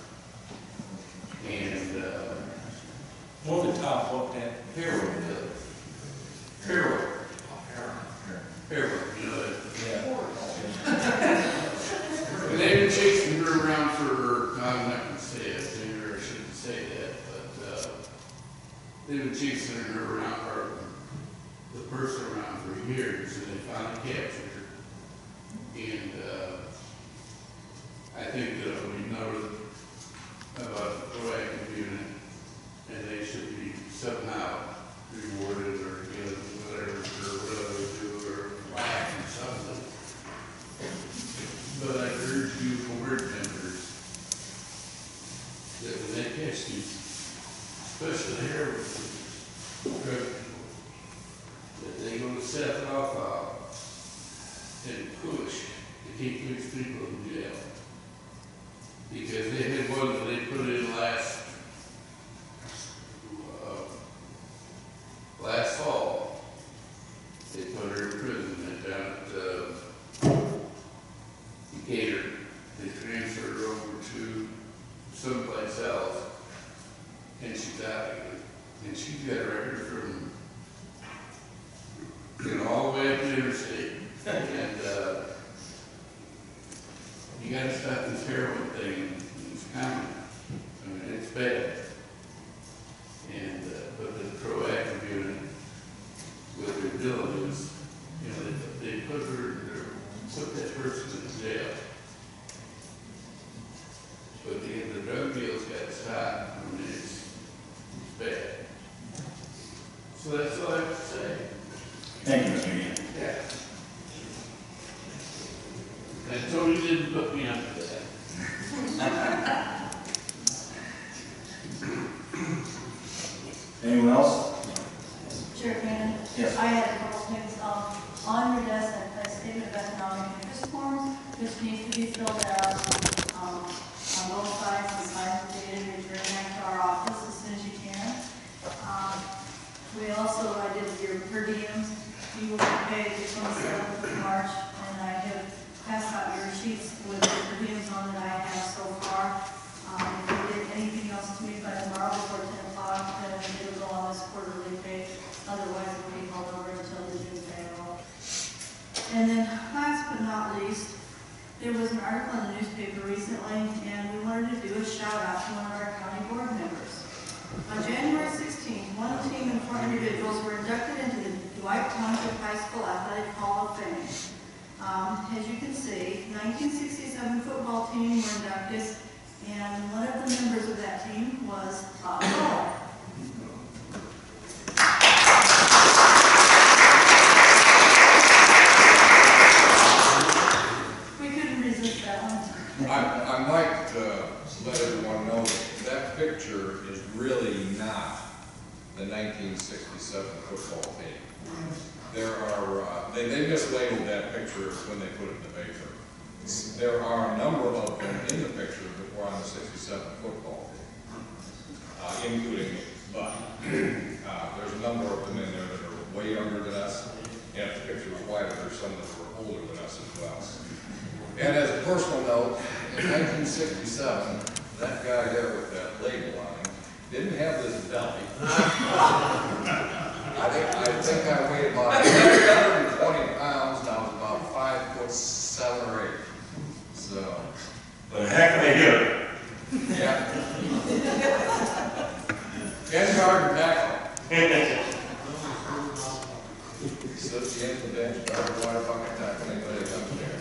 And One of the top, what that? heroin dealers. Heroin, you know that. And they've been chasing her around for, I'm not gonna say it, maybe I shouldn't say that, but, they've been chasing her around, or the person around for years, and they finally captured her. And, I think that we noted about the proactive unit, and they should be somehow rewarded or given whatever they do, or plaque or something. But I urge you board members that when they catch these, especially heroin drug people, that they go to Seth Alpha and push to keep these people in jail. Because they had one that they put in last fall. They put her in prison down at Decatur. They transferred her over to someplace else, and she's out of it. And she's got a record from, all the way up to interstate. And you gotta stop this heroin thing. It's coming. I mean, it's bad. And but the proactive unit, with their diligence, they put that person in jail. But the drug deal's got to stop. I mean, it's bad. So that's all I have to say. Thank you, Mr. Ian. Yeah. I told you didn't put me up for that. Anyone else? Chair Cannon? Yes. I had a couple things. On your desk, a statement of economic interest forms, which needs to be filled out on both sides, and signed and dated, and returned back to our office as soon as you can. I did your per diems. You will be paid the 27th of March, and I have passed out your sheets with the per diems on that I have so far. If you get anything else to me by tomorrow before 10 o'clock, then it will go on this quarterly pay. Otherwise, it will be held over until the June payroll. And then last but not least, there was an article in the newspaper recently, and we wanted to do a shout out to one of our county board members. On January 16th, one team and 4 individuals were inducted into the Dwight Township High School Athletic Hall of Fame. As you can see, 1967 football team were inducted, and one of the members of that team was Bob Ball. We couldn't resist that one. I'd like to let everyone know that that picture is really not the 1967 football team. There are, they mislabeled that picture when they put it in the paper. There are a number of them in the picture that were on the 67 football team, including me. But there's a number of them in there that are way younger than us. And if the picture was wider, there's some that were older than us as well. And as a personal note, in 1967, that guy there with that label on him didn't have this belly. I think I weighed about 120 pounds, and I was about 5'7" or 8". So, But heck of a hitter. yeah. And guard and tackle. So at the end of the bench, guard and water bucket tackle, anybody that comes there.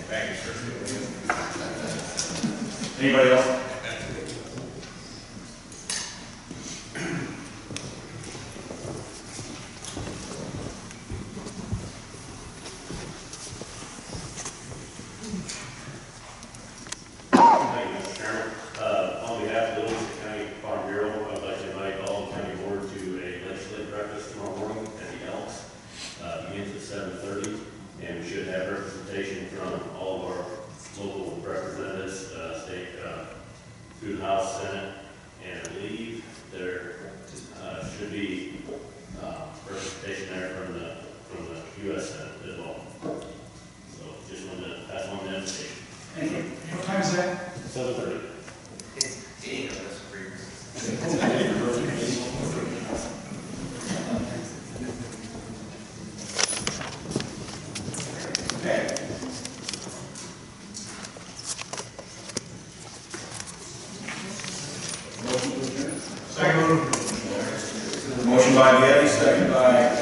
Thank you, sir. Anybody else? Thank you, Mr. Chairman. On behalf of the Livingston County Farm Bureau, I'd like to invite all the county board to a legislative breakfast tomorrow morning at the Elks. Begins at 7:30, and we should have representation from all of our local representatives, state, through the House, Senate, believe there should be representation there from the U.S. Senate as well. So just wanted to pass on the invitation. Thank you. What time is that? 7:30. Okay. Motion by Getty, second by